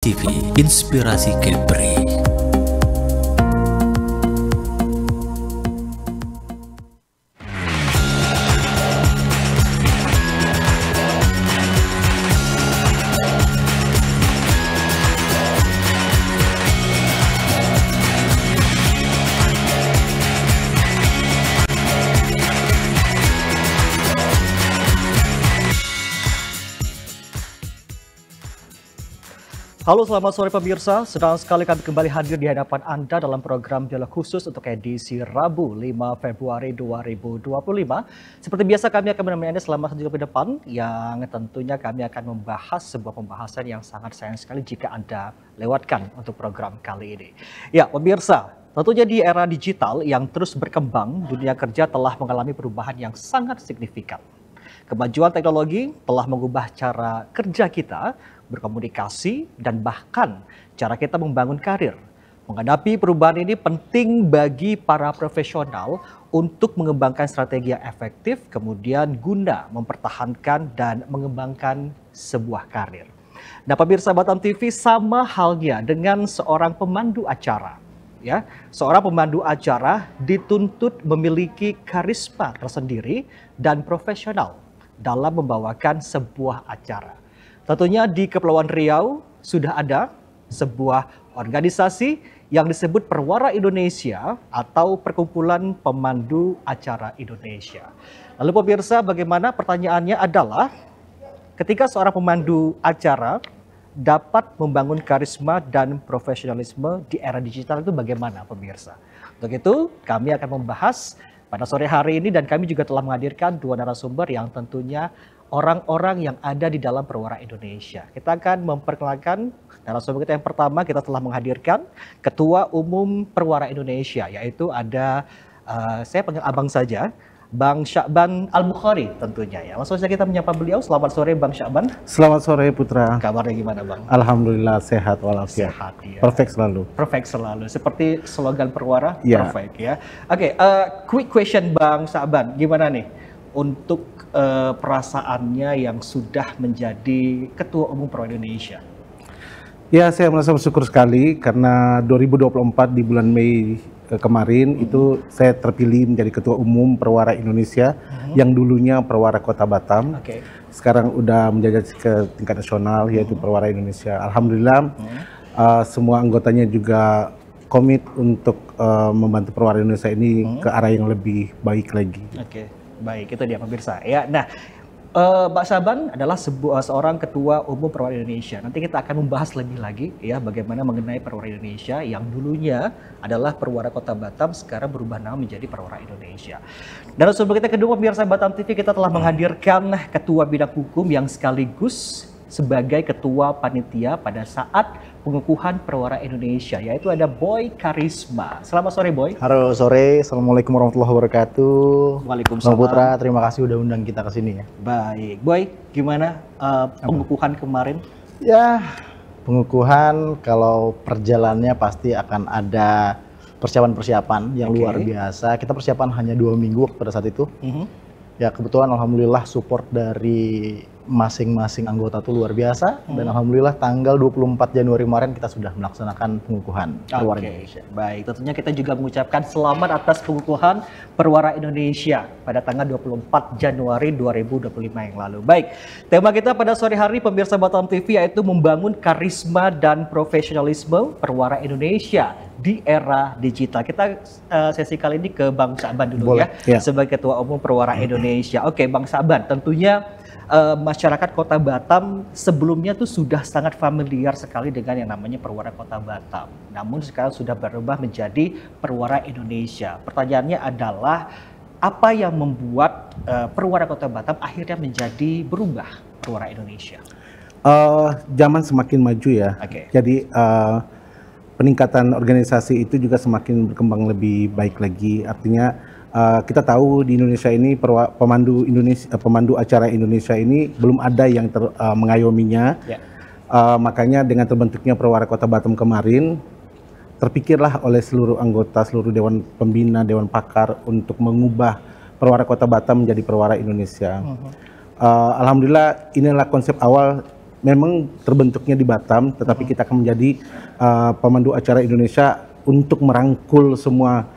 TV, Inspirasi Kepri. Halo, selamat sore pemirsa. Senang sekali kami kembali hadir di hadapan Anda dalam program dialog khusus untuk edisi Rabu 5 Februari 2025. Seperti biasa kami akan menemani Anda selama 1 jam ke depan yang tentunya kami akan membahas sebuah pembahasan yang sangat sayang sekali jika Anda lewatkan untuk program kali ini. Ya pemirsa, tentunya di era digital yang terus berkembang, dunia kerja telah mengalami perubahan yang sangat signifikan. Kemajuan teknologi telah mengubah cara kerja kita, berkomunikasi, dan bahkan cara kita membangun karir. Menghadapi perubahan ini penting bagi para profesional untuk mengembangkan strategi yang efektif, kemudian guna mempertahankan dan mengembangkan sebuah karir. Nah, pemirsa Batam TV, sama halnya dengan seorang pemandu acara. Ya, seorang pemandu acara dituntut memiliki karisma tersendiri dan profesional dalam membawakan sebuah acara. Tentunya di Kepulauan Riau sudah ada sebuah organisasi yang disebut Perwara Indonesia atau Perkumpulan Pemandu Acara Indonesia. Lalu pemirsa, bagaimana, pertanyaannya adalah ketika seorang pemandu acara dapat membangun karisma dan profesionalisme di era digital itu bagaimana pemirsa? Untuk itu kami akan membahas pada sore hari ini dan kami juga telah menghadirkan dua narasumber yang tentunya orang-orang yang ada di dalam Perwara Indonesia. Kita akan memperkenalkan narasumber kita yang pertama. Kita telah menghadirkan Ketua Umum Perwara Indonesia, yaitu ada saya panggil abang saja, Bang Syakban Al-Bukhari tentunya ya. Langsung saja kita menyapa beliau. Selamat sore Bang Syakban. Selamat sore Putra. Kabarnya gimana Bang? Alhamdulillah sehat walafiat. Sehat ya. Perfect selalu. Perfect selalu. Seperti slogan Perwara, ya. Perfect ya. Oke, quick question Bang Syakban. Gimana nih untuk perasaannya yang sudah menjadi Ketua Umum Perwara Indonesia? Ya, saya merasa bersyukur sekali karena 2024 di bulan Mei kemarin itu saya terpilih menjadi Ketua Umum Perwara Indonesia yang dulunya Perwara Kota Batam. Sekarang udah menjajah ke tingkat nasional yaitu Perwara Indonesia. Alhamdulillah semua anggotanya juga komit untuk membantu Perwara Indonesia ini ke arah yang lebih baik lagi. Baik, itu dia pemirsa ya. Nah, Mbak Syakban adalah seorang Ketua Umum Perwara Indonesia. Nanti kita akan membahas lebih lagi ya bagaimana mengenai Perwara Indonesia yang dulunya adalah Perwara Kota Batam, sekarang berubah nama menjadi Perwara Indonesia. Dan sebelum kita kedua pemirsa Batam TV, kita telah menghadirkan Ketua Bidang Hukum yang sekaligus sebagai Ketua Panitia pada saat pengukuhan Perwara Indonesia, yaitu ada Boy Karisma. Selamat sore Boy. Halo sore, Assalamualaikum warahmatullahi wabarakatuh. Waalaikumsalam. Putra, terima kasih udah undang kita ke sini ya. Baik, Boy, gimana pengukuhan kemarin? Ya, pengukuhan kalau perjalannya pasti akan ada persiapan-persiapan yang luar biasa. Kita persiapan hanya 2 minggu pada saat itu. Ya kebetulan alhamdulillah support dari masing-masing anggota itu luar biasa dan alhamdulillah tanggal 24 Januari kemarin kita sudah melaksanakan pengukuhan Perwara Indonesia. Baik, tentunya kita juga mengucapkan selamat atas pengukuhan Perwara Indonesia pada tanggal 24 Januari 2025 yang lalu. Baik, tema kita pada sore hari pemirsa Batam TV yaitu membangun karisma dan profesionalisme Perwara Indonesia di era digital. Kita sesi kali ini ke Bang Syakban dulu. Boleh, ya sebagai Ketua Umum Perwara Indonesia. Oke, Bang Syakban, tentunya masyarakat Kota Batam sebelumnya tuh sudah sangat familiar sekali dengan yang namanya Perwara Kota Batam. Namun sekarang sudah berubah menjadi Perwara Indonesia. Pertanyaannya adalah apa yang membuat Perwara Kota Batam akhirnya menjadi berubah Perwara Indonesia? Zaman semakin maju ya. Jadi peningkatan organisasi itu juga semakin berkembang lebih baik lagi. Artinya kita tahu di Indonesia ini pemandu acara Indonesia ini belum ada yang mengayominya. Makanya dengan terbentuknya Perwara Kota Batam kemarin, terpikirlah oleh seluruh anggota, seluruh Dewan Pembina, Dewan Pakar untuk mengubah Perwara Kota Batam menjadi Perwara Indonesia. Alhamdulillah inilah konsep awal memang terbentuknya di Batam, tetapi kita akan menjadi pemandu acara Indonesia untuk merangkul semua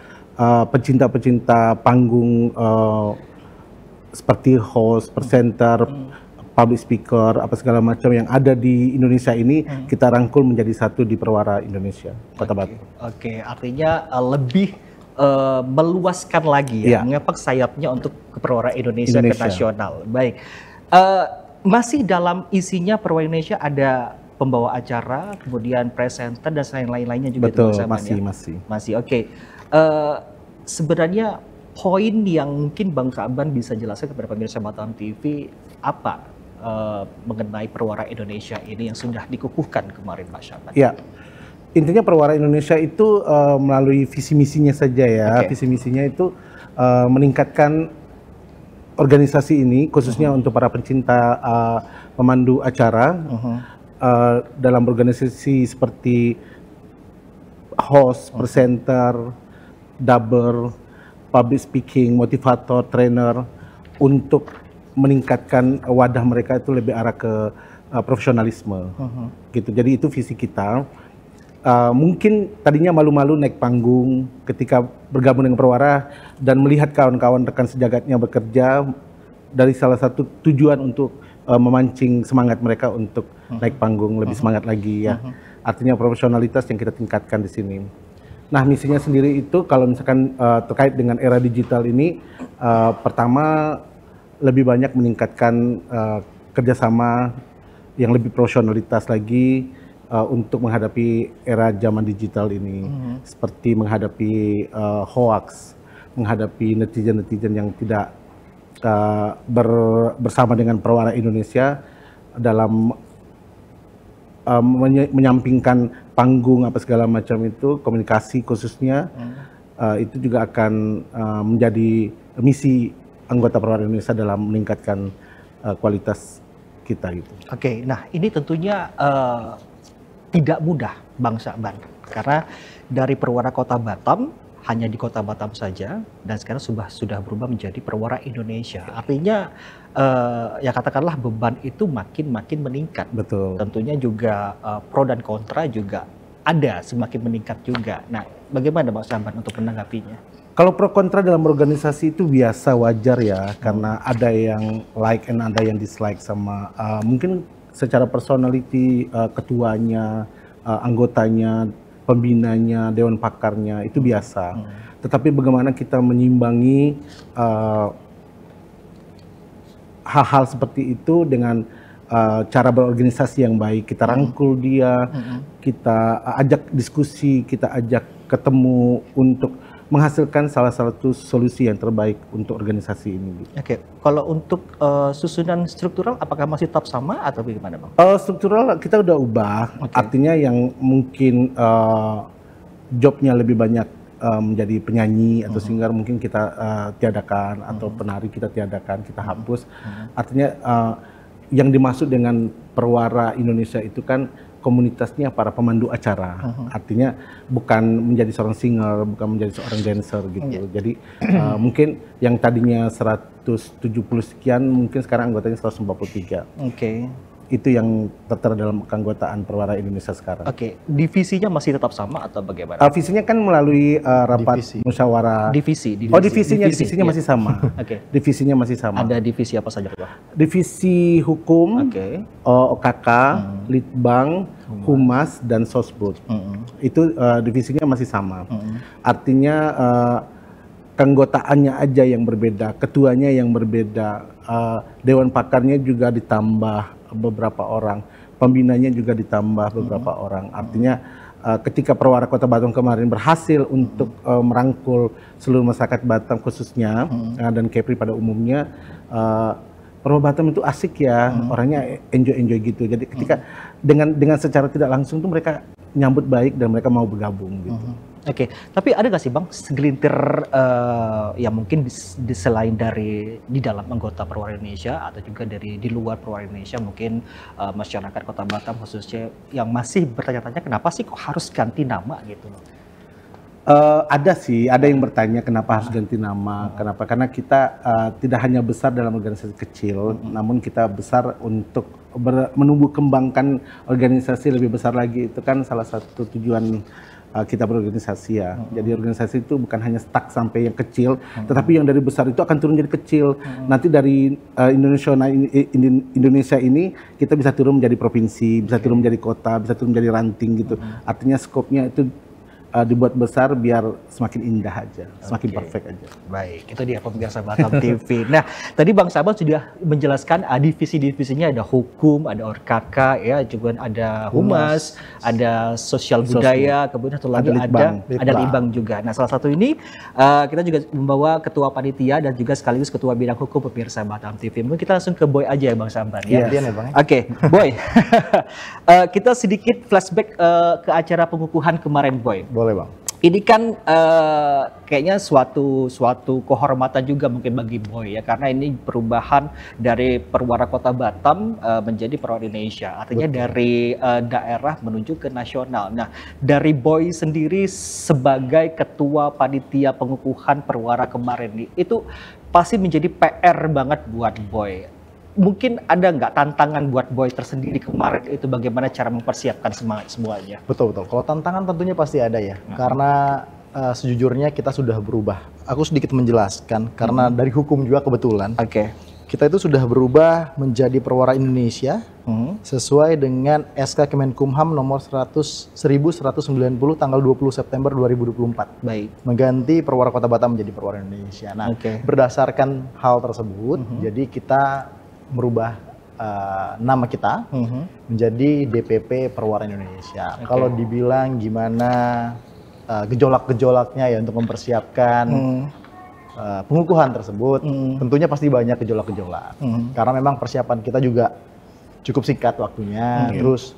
pecinta-pecinta panggung seperti host, presenter, public speaker, apa segala macam yang ada di Indonesia ini kita rangkul menjadi satu di Perwara Indonesia, Kota Batam. Oke, artinya lebih meluaskan lagi ya, mengepak sayapnya untuk ke Perwara Indonesia, ke nasional. Baik. Masih dalam isinya Perwara Indonesia ada pembawa acara, kemudian presenter dan lain-lainnya juga. Betul, masih. Oke. Sebenarnya poin yang mungkin Bang Sa'ban bisa jelaskan kepada pemirsa Batam TV apa mengenai Perwara Indonesia ini yang sudah dikukuhkan kemarin, Pak Sa'ban? Ya, intinya Perwara Indonesia itu melalui visi misinya saja ya. Visi misinya itu meningkatkan organisasi ini khususnya untuk para pencinta pemandu acara dalam organisasi seperti host, presenter, dubber, public speaking, motivator, trainer, untuk meningkatkan wadah mereka itu lebih arah ke profesionalisme. Gitu. Jadi itu visi kita. Mungkin tadinya malu-malu naik panggung ketika bergabung dengan Perwara dan melihat kawan-kawan rekan sejagatnya bekerja, dari salah satu tujuan untuk memancing semangat mereka untuk naik panggung lebih semangat lagi ya. Artinya profesionalitas yang kita tingkatkan di sini. Nah, misinya sendiri itu kalau misalkan terkait dengan era digital ini, pertama lebih banyak meningkatkan kerjasama yang lebih profesionalitas lagi untuk menghadapi era zaman digital ini, seperti menghadapi hoax, menghadapi netizen-netizen yang tidak bersama dengan Perwara Indonesia dalam menyampingkan panggung apa segala macam itu, komunikasi khususnya, itu juga akan menjadi misi anggota Perwara Indonesia dalam meningkatkan kualitas kita gitu. Oke, nah ini tentunya tidak mudah Bang Sa'ban, karena dari Perwara Kota Batam hanya di Kota Batam saja dan sekarang sudah berubah menjadi Perwara Indonesia. Artinya ya katakanlah beban itu makin meningkat. Betul. Tentunya juga pro dan kontra juga ada, semakin meningkat juga. Nah, bagaimana Bang Sa'ban untuk menanggapinya? Kalau pro kontra dalam organisasi itu biasa, wajar ya, karena ada yang like and ada yang dislike sama mungkin secara personality, ketuanya, anggotanya, pembinanya, dewan pakarnya, itu biasa. Tetapi bagaimana kita menyimbangi hal-hal seperti itu dengan cara berorganisasi yang baik. Kita rangkul dia, kita ajak diskusi, kita ajak ketemu untuk menghasilkan salah satu solusi yang terbaik untuk organisasi ini. Oke, kalau untuk susunan struktural apakah masih tetap sama atau bagaimana Bang? Struktural kita udah ubah, artinya yang mungkin jobnya lebih banyak menjadi penyanyi atau singer mungkin kita tiadakan, atau penari kita tiadakan, kita hapus. Artinya yang dimaksud dengan Perwara Indonesia itu kan komunitasnya para pemandu acara, artinya bukan menjadi seorang singer, bukan menjadi seorang dancer gitu. Jadi mungkin yang tadinya 170 sekian, mungkin sekarang anggotanya 143. Itu yang tertera dalam keanggotaan Perwara Indonesia sekarang. Divisinya masih tetap sama atau bagaimana? Visinya kan melalui rapat musyawarah. Divisinya masih sama. Divisinya masih sama. Ada divisi apa saja Pak? Divisi hukum, OKK, Litbang, Humas, dan Sosbud. Itu divisinya masih sama. Artinya keanggotaannya aja yang berbeda, ketuanya yang berbeda, dewan pakarnya juga ditambah beberapa orang, pembinanya juga ditambah beberapa orang. Artinya ketika Perwara Kota Batam kemarin berhasil untuk merangkul seluruh masyarakat Batam khususnya dan Kepri pada umumnya, Perwara Batam itu asik ya, orangnya enjoy gitu. Jadi ketika dengan secara tidak langsung tuh mereka nyambut baik dan mereka mau bergabung gitu. Tapi ada nggak sih Bang segelintir ya mungkin selain dari di dalam anggota Perwara Indonesia atau juga dari di luar Perwara Indonesia, mungkin masyarakat Kota Batam khususnya yang masih bertanya-tanya kenapa sih kok harus ganti nama gitu loh? Ada sih, ada yang bertanya kenapa harus ganti nama, kenapa? Karena kita tidak hanya besar dalam organisasi kecil, namun kita besar untuk menumbuh kembangkan organisasi lebih besar lagi. Itu kan salah satu tujuan kita berorganisasi ya. Jadi organisasi itu bukan hanya stuck sampai yang kecil, tetapi yang dari besar itu akan turun jadi kecil. Nanti dari Indonesia ini kita bisa turun menjadi provinsi, bisa turun menjadi kota, bisa turun menjadi ranting gitu. Artinya skopnya itu dibuat besar biar semakin indah aja, semakin perfect aja. Baik, itu dia pemirsa Batam TV. Nah, tadi Bang Saban sudah menjelaskan divisi-divisinya, ada hukum, ada ORKK, ya, juga ada humas, ada sosial budaya, kemudian satu lagi ada Litbang juga. Nah, salah satu ini kita juga membawa ketua panitia dan juga sekaligus ketua bidang hukum pemirsa Batam TV. Mungkin kita langsung ke Boy aja ya Bang Saban ya. Ya, Bang. Oke, Boy. Kita sedikit flashback ke acara pengukuhan kemarin, Boy. Boleh Bang. Ini kan kayaknya suatu kehormatan juga mungkin bagi Boy ya, karena ini perubahan dari Perwira Kota Batam menjadi Perwira Indonesia. Artinya dari daerah menuju ke nasional. Nah, dari Boy sendiri sebagai ketua panitia pengukuhan Perwira kemarin itu pasti menjadi PR banget buat Boy. Mungkin ada nggak tantangan buat Boy tersendiri kemarin itu, bagaimana cara mempersiapkan semuanya? Betul. Kalau tantangan tentunya pasti ada ya, karena sejujurnya kita sudah berubah. Aku sedikit menjelaskan, karena dari hukum juga kebetulan. Kita itu sudah berubah menjadi Perwira Indonesia sesuai dengan SK Kemenkumham nomor 1190 tanggal 20 September 2024. Baik. Mengganti Perwira Kota Batam menjadi Perwira Indonesia. Nah, berdasarkan hal tersebut, jadi kita merubah nama kita menjadi DPP Perwira Indonesia. Kalau dibilang gimana gejolak-gejolaknya ya untuk mempersiapkan pengukuhan tersebut, tentunya pasti banyak gejolak-gejolak. Karena memang persiapan kita juga cukup singkat waktunya. Terus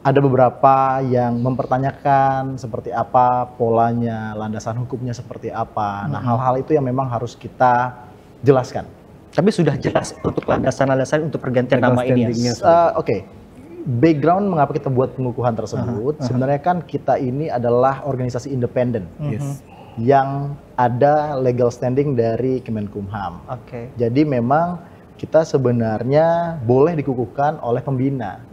ada beberapa yang mempertanyakan seperti apa polanya, landasan hukumnya seperti apa. Nah, hal-hal itu yang memang harus kita jelaskan. Tapi sudah jelas untuk landasan-landasan untuk pergantian nama ini ya? Background mengapa kita buat pengukuhan tersebut, sebenarnya kan kita ini adalah organisasi independen yang ada legal standing dari Kemenkumham. Jadi memang kita sebenarnya boleh dikukuhkan oleh pembina.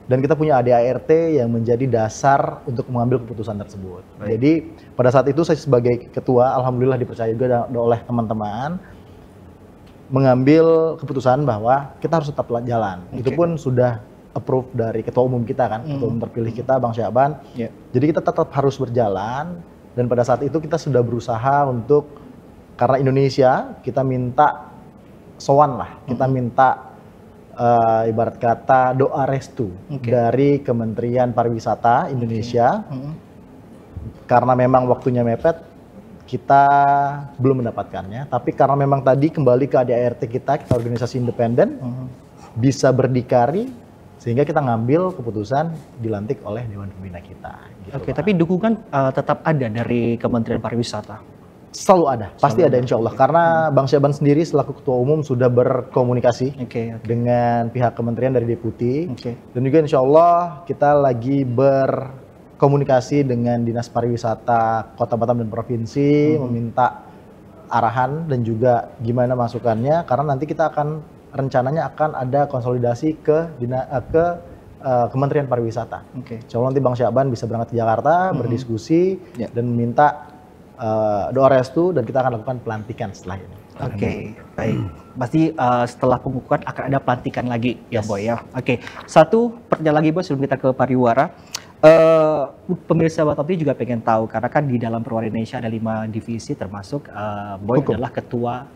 Dan kita punya ADART yang menjadi dasar untuk mengambil keputusan tersebut. Jadi pada saat itu saya sebagai ketua, alhamdulillah dipercaya juga oleh teman-teman, mengambil keputusan bahwa kita harus tetap jalan. Itu pun sudah approve dari ketua umum kita kan, ketua umum terpilih kita Bang Syaban. Jadi kita tetap harus berjalan, dan pada saat itu kita sudah berusaha untuk, karena Indonesia kita minta sowan lah, kita minta ibarat kata doa restu dari Kementerian Pariwisata Indonesia. Karena memang waktunya mepet, kita belum mendapatkannya, tapi karena memang tadi kembali ke ADART kita organisasi independen, bisa berdikari, sehingga kita ngambil keputusan dilantik oleh Dewan Pembina kita. Gitu, tapi dukungan tetap ada dari Kementerian Pariwisata? Selalu ada, pasti ada insya Allah. Karena Bang Syaban sendiri selaku Ketua Umum sudah berkomunikasi dengan pihak Kementerian dari Deputi, dan juga insya Allah kita lagi komunikasi dengan Dinas Pariwisata Kota Batam dan Provinsi, meminta arahan dan juga gimana masukannya, karena nanti kita rencananya akan ada konsolidasi ke Kementerian Pariwisata. Insya Allah nanti Bang Syaban bisa berangkat ke Jakarta, berdiskusi dan meminta doa restu, dan kita akan lakukan pelantikan setelah ini. Baik. Pasti setelah pengukuhan akan ada pelantikan lagi ya Boy ya. Satu pertanyaan lagi Boy sebelum kita ke pariwara. Pemirsa Batam TV juga pengen tahu, karena kan di dalam Perwira Indonesia ada 5 divisi, termasuk Boy adalah ketua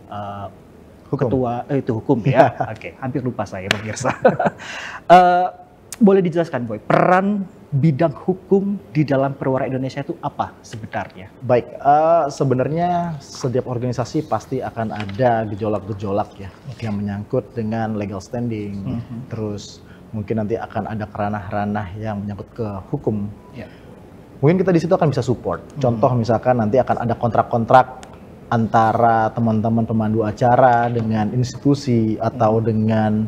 hukum ya. Hampir lupa saya pemirsa. Boleh dijelaskan Boy, peran bidang hukum di dalam Perwira Indonesia itu apa sebenarnya? Baik, sebenarnya setiap organisasi pasti akan ada gejolak-gejolak ya, yang menyangkut dengan legal standing, terus mungkin nanti akan ada ranah-ranah yang menyangkut ke hukum. Mungkin kita di situ akan bisa support. Contoh misalkan nanti akan ada kontrak-kontrak antara teman-teman pemandu acara dengan institusi atau dengan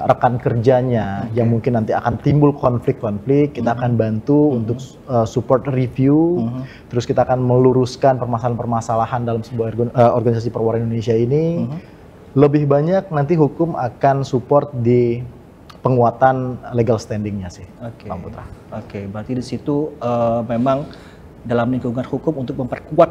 rekan kerjanya yang mungkin nanti akan timbul konflik-konflik, kita akan bantu untuk support review, terus kita akan meluruskan permasalahan-permasalahan dalam sebuah organisasi perwira Indonesia ini. Lebih banyak nanti hukum akan support di penguatan legal standingnya sih, Bang Putra. Oke, berarti di situ memang dalam lingkungan hukum untuk memperkuat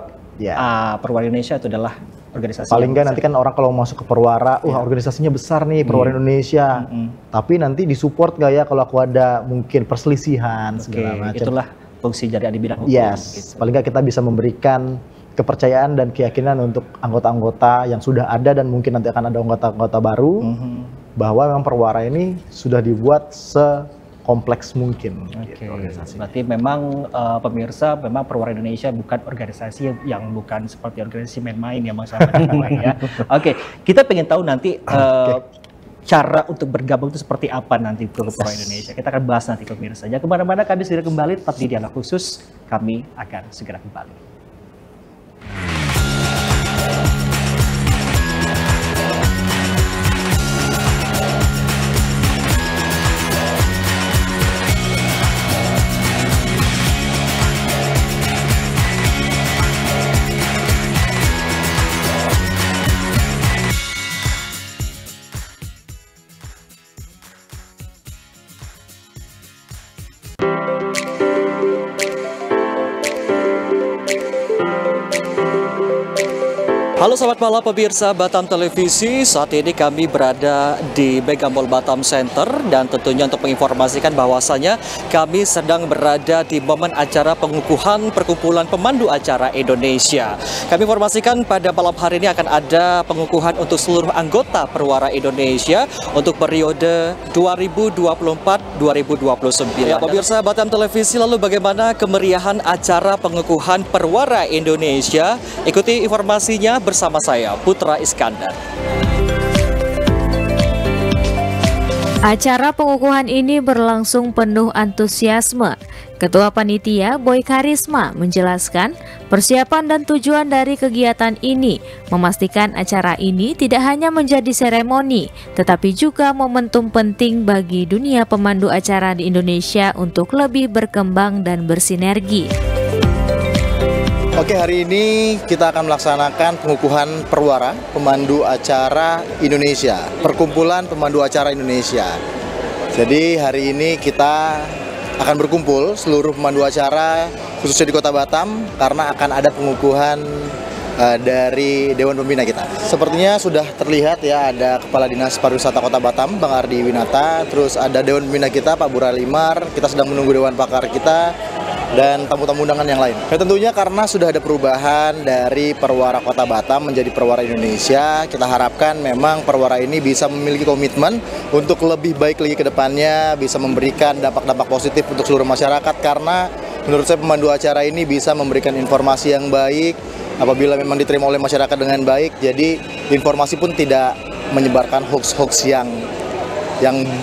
perwira Indonesia itu adalah organisasi. Paling nggak nanti kan orang kalau masuk ke perwira, organisasinya besar nih perwira Indonesia. Tapi nanti disupport nggak ya kalau aku ada mungkin perselisihan segala macam. Itulah fungsi dari di bidang hukum. Gitu. Paling nggak kita bisa memberikan kepercayaan dan keyakinan untuk anggota-anggota yang sudah ada dan mungkin nanti akan ada anggota-anggota baru bahwa memang perwira ini sudah dibuat kompleks mungkin gitu, organisasi. Berarti memang pemirsa, memang perwira Indonesia bukan organisasi yang bukan seperti organisasi main-main ya Mas Ahmad ya. Oke, kita pengen tahu nanti cara untuk bergabung itu seperti apa nanti ke perwira Indonesia. Kita akan bahas nanti pemirsa. Jangan kemana-mana, kami segera kembali tetap di Dialog Khusus. Kami akan segera kembali. Halo selamat malam pemirsa Batam Televisi, saat ini kami berada di Mega Mall Batam Center dan tentunya untuk menginformasikan bahwasanya kami sedang berada di momen acara pengukuhan Perkumpulan Pemandu Acara Indonesia. Kami informasikan pada malam hari ini akan ada pengukuhan untuk seluruh anggota Perwira Indonesia untuk periode 2024-2029. Ya pemirsa Batam Televisi, lalu bagaimana kemeriahan acara pengukuhan Perwira Indonesia? Ikuti informasinya bersama saya, Putra Iskandar. Acara pengukuhan ini berlangsung penuh antusiasme. Ketua Panitia Boy Karisma menjelaskan persiapan dan tujuan dari kegiatan ini memastikan acara ini tidak hanya menjadi seremoni, tetapi juga momentum penting bagi dunia pemandu acara di Indonesia untuk lebih berkembang dan bersinergi. Oke, hari ini kita akan melaksanakan pengukuhan Perwira Pemandu Acara Indonesia, Perkumpulan Pemandu Acara Indonesia. Jadi hari ini kita akan berkumpul seluruh pemandu acara khususnya di Kota Batam karena akan ada pengukuhan dari Dewan Pembina kita. Sepertinya sudah terlihat ya, ada Kepala Dinas Pariwisata Kota Batam, Bang Ardi Winata, terus ada Dewan Pembina kita, Pak Buralimar, kita sedang menunggu Dewan Pakar kita, dan tamu-tamu undangan yang lain. Ya, tentunya karena sudah ada perubahan dari Perwira Kota Batam menjadi Perwira Indonesia, kita harapkan memang Perwira ini bisa memiliki komitmen untuk lebih baik lagi ke depannya, bisa memberikan dampak-dampak positif untuk seluruh masyarakat, karena menurut saya pemandu acara ini bisa memberikan informasi yang baik apabila memang diterima oleh masyarakat dengan baik, jadi informasi pun tidak menyebarkan hoax-hoax yang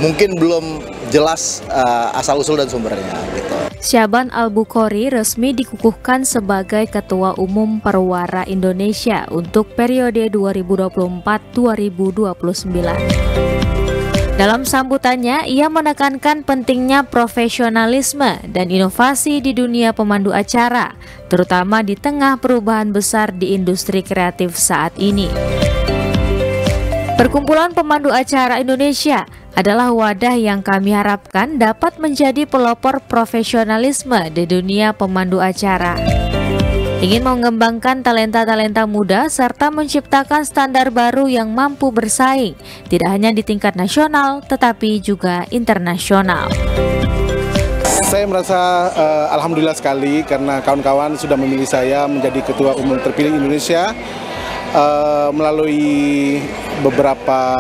mungkin belum jelas asal-usul dan sumbernya gitu. Syaban Al-Bukhari resmi dikukuhkan sebagai Ketua Umum Perwira Indonesia untuk periode 2024-2029. Dalam sambutannya, ia menekankan pentingnya profesionalisme dan inovasi di dunia pemandu acara, terutama di tengah perubahan besar di industri kreatif saat ini. Perkumpulan Pemandu Acara Indonesia adalah wadah yang kami harapkan dapat menjadi pelopor profesionalisme di dunia pemandu acara. Ingin mengembangkan talenta-talenta muda serta menciptakan standar baru yang mampu bersaing, tidak hanya di tingkat nasional tetapi juga internasional. Saya merasa alhamdulillah sekali karena kawan-kawan sudah memilih saya menjadi Ketua Umum terpilih Indonesia melalui beberapa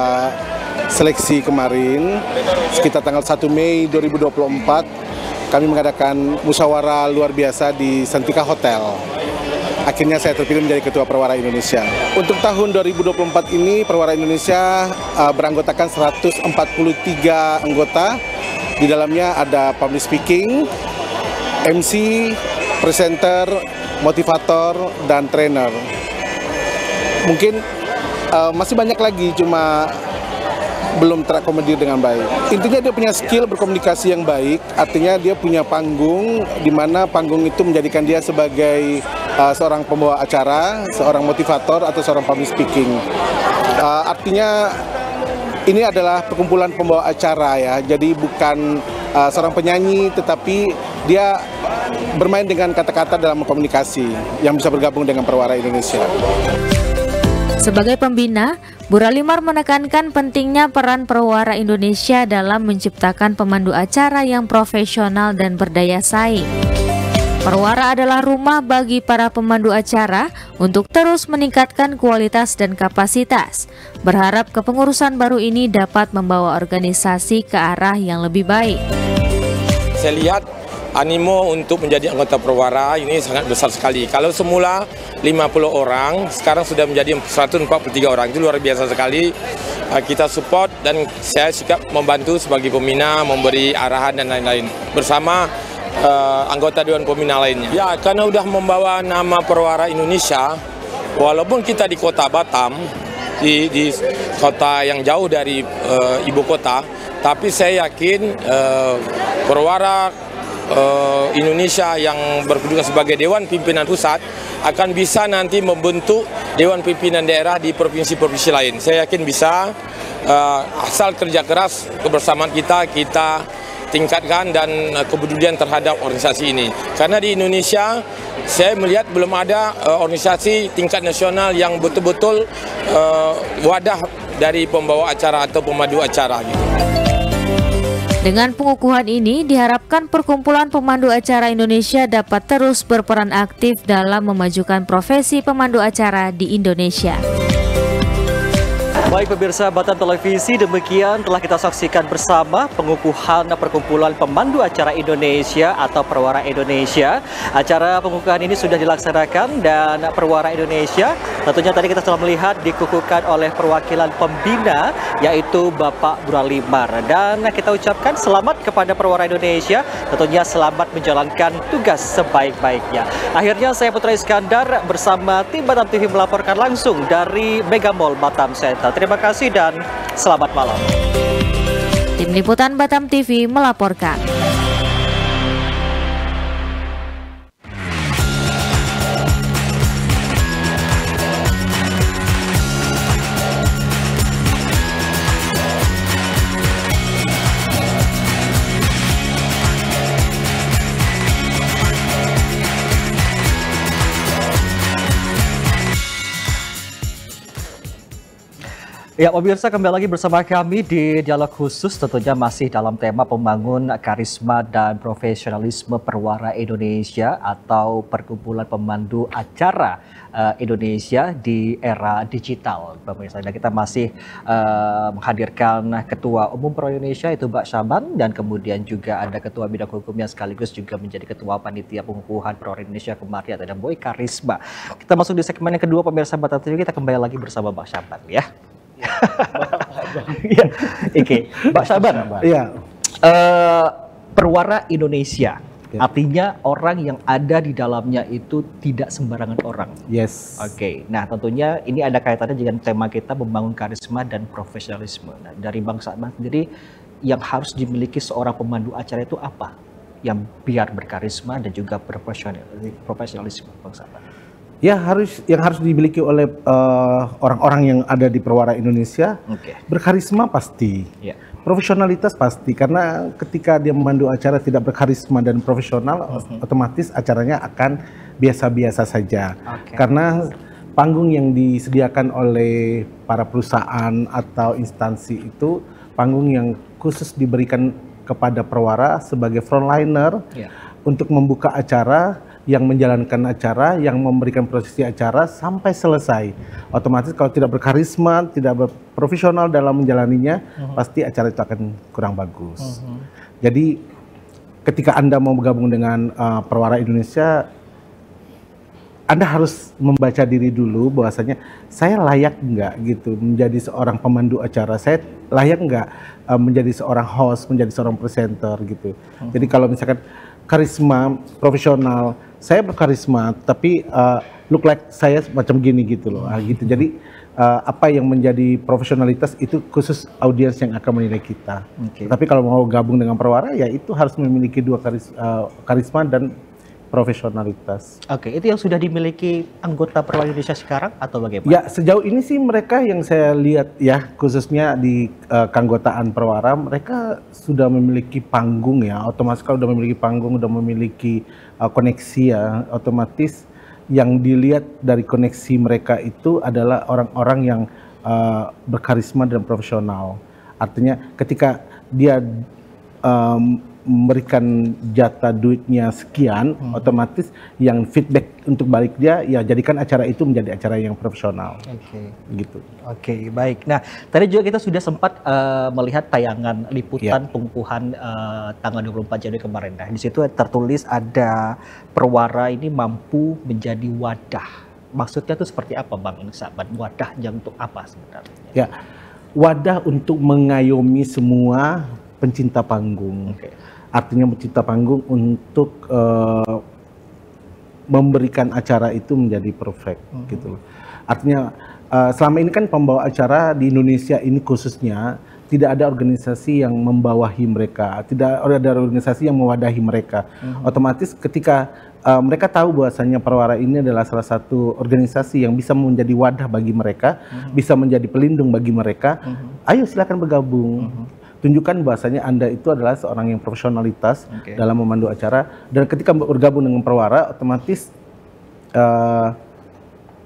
seleksi kemarin. Sekitar tanggal 1 Mei 2024 kami mengadakan musyawarah luar biasa di Santika Hotel. Akhirnya saya terpilih menjadi Ketua Perwira Indonesia. Untuk tahun 2024 ini Perwira Indonesia beranggotakan 143 anggota. Di dalamnya ada public speaking, MC, presenter, motivator, dan trainer. Mungkin masih banyak lagi, cuma belum terakomodir dengan baik. Intinya dia punya skill berkomunikasi yang baik, artinya dia punya panggung, di mana panggung itu menjadikan dia sebagai seorang pembawa acara, seorang motivator, atau seorang public speaking. Artinya ini adalah perkumpulan pembawa acara ya, jadi bukan seorang penyanyi, tetapi dia bermain dengan kata-kata dalam komunikasi yang bisa bergabung dengan Perwara Indonesia. Sebagai pembina, Bu Ralimar menekankan pentingnya peran Perwara Indonesia dalam menciptakan pemandu acara yang profesional dan berdaya saing. Perwara adalah rumah bagi para pemandu acara untuk terus meningkatkan kualitas dan kapasitas. Berharap kepengurusan baru ini dapat membawa organisasi ke arah yang lebih baik. Saya lihat animo untuk menjadi anggota Perwara ini sangat besar sekali. Kalau semula 50 orang, sekarang sudah menjadi 143 orang. Itu luar biasa sekali. Kita support dan saya sikap membantu sebagai pembina, memberi arahan dan lain-lain bersama anggota Dewan Pembina lainnya. Ya, karena sudah membawa nama Perwara Indonesia, walaupun kita di kota Batam, di kota yang jauh dari ibu kota, tapi saya yakin Perwara Indonesia yang berkedudukan sebagai Dewan Pimpinan Pusat akan bisa nanti membentuk Dewan Pimpinan Daerah di provinsi-provinsi lain. Saya yakin bisa, asal kerja keras kebersamaan kita tingkatkan dan kepedulian terhadap organisasi ini. Karena di Indonesia saya melihat belum ada organisasi tingkat nasional yang betul-betul wadah dari pembawa acara atau pemandu acara gitu. Dengan pengukuhan ini, diharapkan Perkumpulan Pemandu Acara Indonesia dapat terus berperan aktif dalam memajukan profesi pemandu acara di Indonesia. Baik pemirsa Batam Televisi, demikian telah kita saksikan bersama pengukuhan Perkumpulan Pemandu Acara Indonesia atau Perwara Indonesia. Acara pengukuhan ini sudah dilaksanakan dan Perwara Indonesia tentunya tadi kita telah melihat dikukuhkan oleh perwakilan pembina yaitu Bapak Bu Ralimar. Dan kita ucapkan selamat kepada Perwara Indonesia, tentunya selamat menjalankan tugas sebaik-baiknya. Akhirnya saya Putra Iskandar bersama tim Batam TV melaporkan langsung dari Mega Mall Batam Center. Terima kasih dan selamat malam. Tim Liputan Batam TV melaporkan. Ya, pemirsa kembali lagi bersama kami di Dialog Khusus, tentunya masih dalam tema pembangun karisma dan profesionalisme Perwara Indonesia atau Perkumpulan Pemandu Acara Indonesia di era digital. Pemirsa, dan kita masih menghadirkan Ketua Umum Perwara Indonesia itu Mbak Syaban, dan kemudian juga ada Ketua Bidang Hukum yang sekaligus juga menjadi Ketua Panitia Pengukuhan Perwara Indonesia kemarin, ada Boy Karisma. Kita masuk di segmen yang kedua pemirsa Batam TV, kita kembali lagi bersama Mbak Syaban ya. Ya, oke, Mbak Syaban. Iya. Perwara Indonesia, artinya orang yang ada di dalamnya itu tidak sembarangan orang. Yes. Oke, nah tentunya ini ada kaitannya dengan tema kita membangun karisma dan profesionalisme. Nah, dari Bang Syaban sendiri, yang harus dimiliki seorang pemandu acara itu apa? Yang biar berkarisma dan juga profesionalisme, Bang Syaban. Ya, yang harus dimiliki oleh orang-orang yang ada di Perwara Indonesia. Berkarisma pasti, profesionalitas pasti, karena ketika dia memandu acara tidak berkarisma dan profesional, otomatis acaranya akan biasa-biasa saja. Karena panggung yang disediakan oleh para perusahaan atau instansi itu panggung yang khusus diberikan kepada Perwara sebagai frontliner untuk membuka acara, yang menjalankan acara, yang memberikan prosesi acara sampai selesai. Otomatis kalau tidak berkarisma, tidak berprofesional dalam menjalaninya, pasti acara itu akan kurang bagus. Jadi ketika Anda mau bergabung dengan Perwara Indonesia, Anda harus membaca diri dulu bahwasanya saya layak nggak gitu menjadi seorang pemandu acara, saya layak nggak menjadi seorang host, menjadi seorang presenter gitu. Jadi kalau misalkan karisma, profesional, saya berkarisma, tapi look like saya macam gini gitu loh, gitu. Jadi apa yang menjadi profesionalitas itu khusus audiens yang akan menilai kita. Tapi kalau mau gabung dengan Perwara, ya itu harus memiliki dua karisma dan profesionalitas. Itu yang sudah dimiliki anggota Perwara Indonesia sekarang atau bagaimana? Ya, sejauh ini sih mereka yang saya lihat ya, khususnya di keanggotaan Perwara, mereka sudah memiliki panggung ya, otomatis kalau sudah memiliki panggung, sudah memiliki koneksi ya, otomatis yang dilihat dari koneksi mereka itu adalah orang-orang yang berkarisma dan profesional. Artinya ketika dia memberikan jatah duitnya sekian, otomatis yang feedback untuk balik dia, ya jadikan acara itu menjadi acara yang profesional. Gitu. Baik. Nah, tadi juga kita sudah sempat melihat tayangan liputan pengukuhan tanggal 24 Januari kemarin. Nah, di situ tertulis ada Perwara ini mampu menjadi wadah. Maksudnya itu seperti apa, Bang Saban? Wadahnya untuk apa sebenarnya? Ya, wadah untuk mengayomi semua pencinta panggung. Artinya pencinta panggung untuk memberikan acara itu menjadi perfect gitu loh. Artinya selama ini kan pembawa acara di Indonesia ini khususnya tidak ada organisasi yang membawahi mereka, tidak ada organisasi yang mewadahi mereka. Otomatis ketika mereka tahu bahwasanya Perwara ini adalah salah satu organisasi yang bisa menjadi wadah bagi mereka, bisa menjadi pelindung bagi mereka, ayo silakan bergabung. Tunjukkan bahwasanya Anda itu adalah seorang yang profesionalitas dalam memandu acara, dan ketika bergabung dengan Perwara, otomatis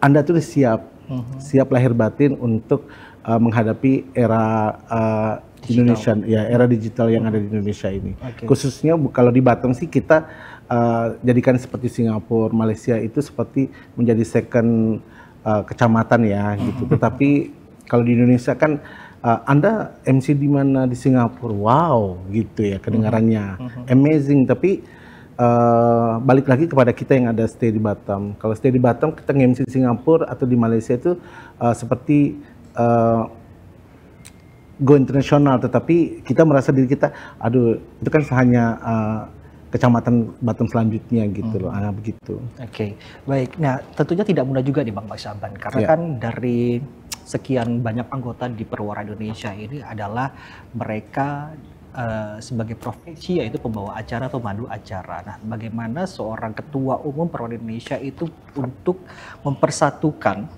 Anda itu siap lahir batin untuk menghadapi era Indonesia, ya era digital yang ada di Indonesia ini. Khususnya kalau di Batam sih kita jadikan seperti Singapura, Malaysia itu seperti menjadi second kecamatan ya gitu. Tetapi kalau di Indonesia kan Anda MC di mana di Singapura, wow gitu ya kedengarannya, amazing. Tapi balik lagi kepada kita yang ada stay di Batam. Kalau stay di Batam, kita nge-MC di Singapura atau di Malaysia itu seperti go internasional, tetapi kita merasa diri kita, aduh itu kan hanya kecamatan Batam selanjutnya gitu loh, begitu. Baik. Nah, tentunya tidak mudah juga nih Bang Saban, karena kan dari sekian banyak anggota di Perwara Indonesia ini adalah mereka sebagai profesi yaitu pembawa acara atau pemandu acara. Nah, bagaimana seorang ketua umum Perwara Indonesia itu untuk mempersatukan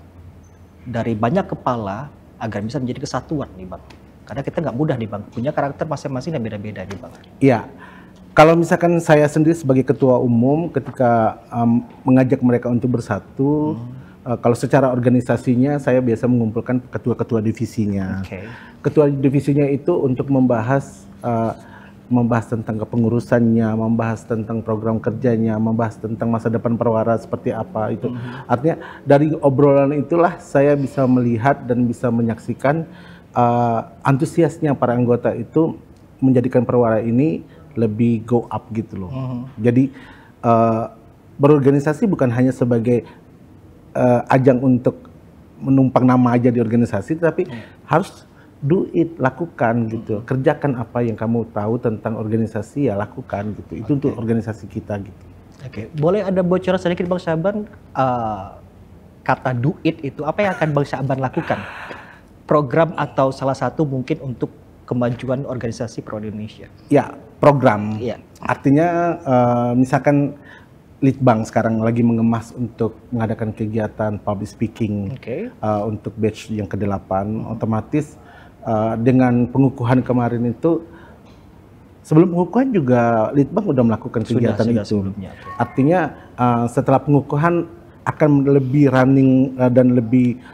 dari banyak kepala agar bisa menjadi kesatuan nih Bang? Karena kita nggak mudah nih Bang, punya karakter masing-masing dan beda-beda nih Bang. Iya. Kalau misalkan saya sendiri sebagai ketua umum ketika mengajak mereka untuk bersatu, kalau secara organisasinya saya biasa mengumpulkan ketua-ketua divisinya. Ketua divisinya itu untuk membahas tentang kepengurusannya, membahas tentang program kerjanya, membahas tentang masa depan Perwara seperti apa itu. Artinya dari obrolan itulah saya bisa melihat dan bisa menyaksikan antusiasnya para anggota itu menjadikan Perwara ini lebih go up gitu loh. Jadi berorganisasi bukan hanya sebagai ajang untuk menumpang nama aja di organisasi, tapi harus do it, lakukan gitu. Kerjakan apa yang kamu tahu tentang organisasi, ya lakukan gitu. Itu untuk organisasi kita gitu. Boleh ada bocoran sedikit Bang Saban, kata do it itu apa yang akan Bang Saban lakukan? Program atau salah satu mungkin untuk kemajuan organisasi Perwara Indonesia? Ya, program. Artinya misalkan Litbang sekarang lagi mengemas untuk mengadakan kegiatan public speaking untuk batch yang ke-8, otomatis dengan pengukuhan kemarin itu, sebelum pengukuhan juga Litbang sudah melakukan kegiatan itu. Artinya setelah pengukuhan akan lebih running dan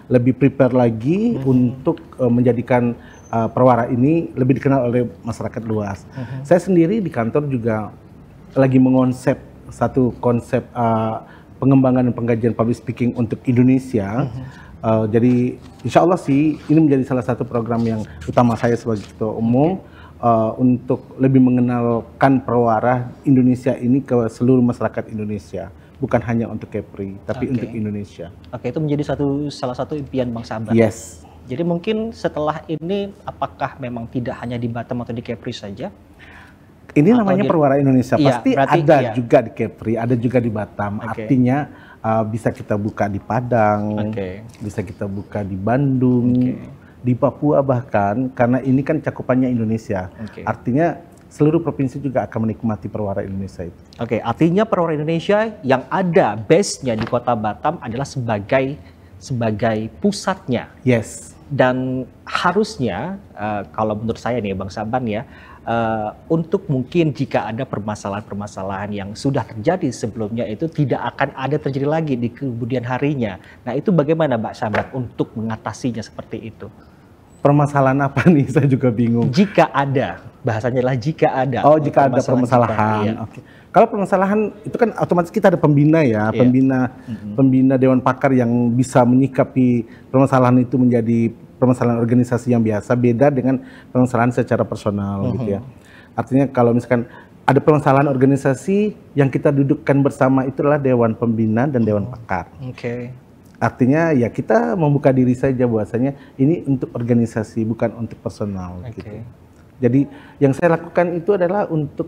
lebih prepare lagi untuk menjadikan Perwara ini lebih dikenal oleh masyarakat luas. Saya sendiri di kantor juga lagi mengonsep satu konsep pengembangan dan pengkajian public speaking untuk Indonesia. Jadi insya Allah sih ini menjadi salah satu program yang utama saya sebagai ketua umum untuk lebih mengenalkan Perwara Indonesia ini ke seluruh masyarakat Indonesia. Bukan hanya untuk Kepri, tapi untuk Indonesia. Itu menjadi salah satu impian Bang Saban. Yes. Jadi mungkin setelah ini apakah memang tidak hanya di Batam atau di Kepri saja? Ini namanya Perwara Indonesia, pasti ada iya. juga di Kepri, ada juga di Batam. Artinya bisa kita buka di Padang, bisa kita buka di Bandung, di Papua bahkan, karena ini kan cakupannya Indonesia. Artinya seluruh provinsi juga akan menikmati Perwara Indonesia itu. Artinya Perwara Indonesia yang ada base-nya di Kota Batam adalah sebagai pusatnya. Yes. Dan harusnya kalau menurut saya nih Bang Saban ya, untuk mungkin jika ada permasalahan-permasalahan yang sudah terjadi sebelumnya itu tidak akan ada terjadi lagi di kemudian harinya. Nah itu bagaimana Mbak Saban untuk mengatasinya seperti itu? Permasalahan apa nih? Saya juga bingung. Jika ada, bahasanya adalah jika ada. Oh, jika ada permasalahan. Oke. Kalau permasalahan itu kan otomatis kita ada pembina ya, pembina Dewan Pakar yang bisa menyikapi permasalahan itu menjadi permasalahan organisasi yang biasa, beda dengan permasalahan secara personal gitu ya. Artinya kalau misalkan ada permasalahan organisasi yang kita dudukkan bersama, itulah Dewan Pembina dan Dewan Pakar. Artinya ya kita membuka diri saja bahwasanya ini untuk organisasi bukan untuk personal gitu. Jadi yang saya lakukan itu adalah untuk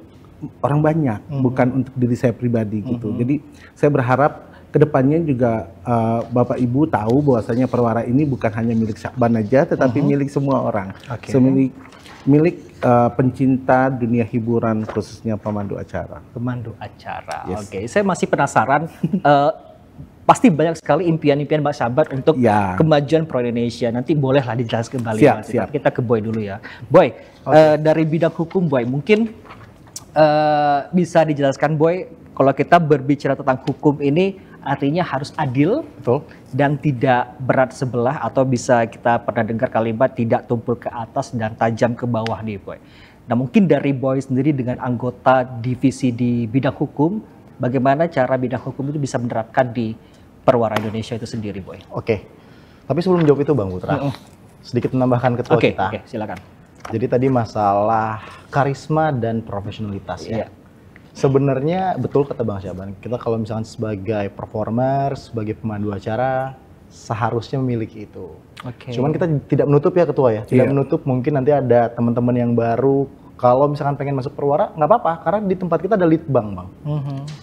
orang banyak, bukan untuk diri saya pribadi gitu. Jadi saya berharap kedepannya juga Bapak Ibu tahu bahwasanya Perwara ini bukan hanya milik Syakban aja, tetapi milik semua orang. Milik pencinta dunia hiburan, khususnya pemandu acara. Pemandu acara. Saya masih penasaran. Pasti banyak sekali impian-impian Mbak Saban untuk kemajuan Pro Indonesia. Nanti bolehlah dijelaskan kembali. Siap. Kita ke Boy dulu ya. Boy, dari bidang hukum Boy, mungkin bisa dijelaskan Boy, kalau kita berbicara tentang hukum ini artinya harus adil, dan tidak berat sebelah, atau bisa kita pernah dengar kalimat tidak tumpul ke atas dan tajam ke bawah nih Boy. Nah mungkin dari Boy sendiri dengan anggota divisi di bidang hukum, bagaimana cara bidang hukum itu bisa menerapkan di Perwara Indonesia itu sendiri Boy? Tapi sebelum jawab itu Bang Putra, sedikit menambahkan ketua kita. Silakan. Jadi tadi masalah karisma dan profesionalitas ya. Sebenarnya betul kata Bang Syakban, kita kalau misalkan sebagai performer, sebagai pemandu acara, seharusnya memiliki itu. Cuman kita tidak menutup ya ketua ya, tidak menutup mungkin nanti ada teman-teman yang baru, kalau misalkan pengen masuk Perwara, nggak apa-apa, karena di tempat kita ada litbang Bang.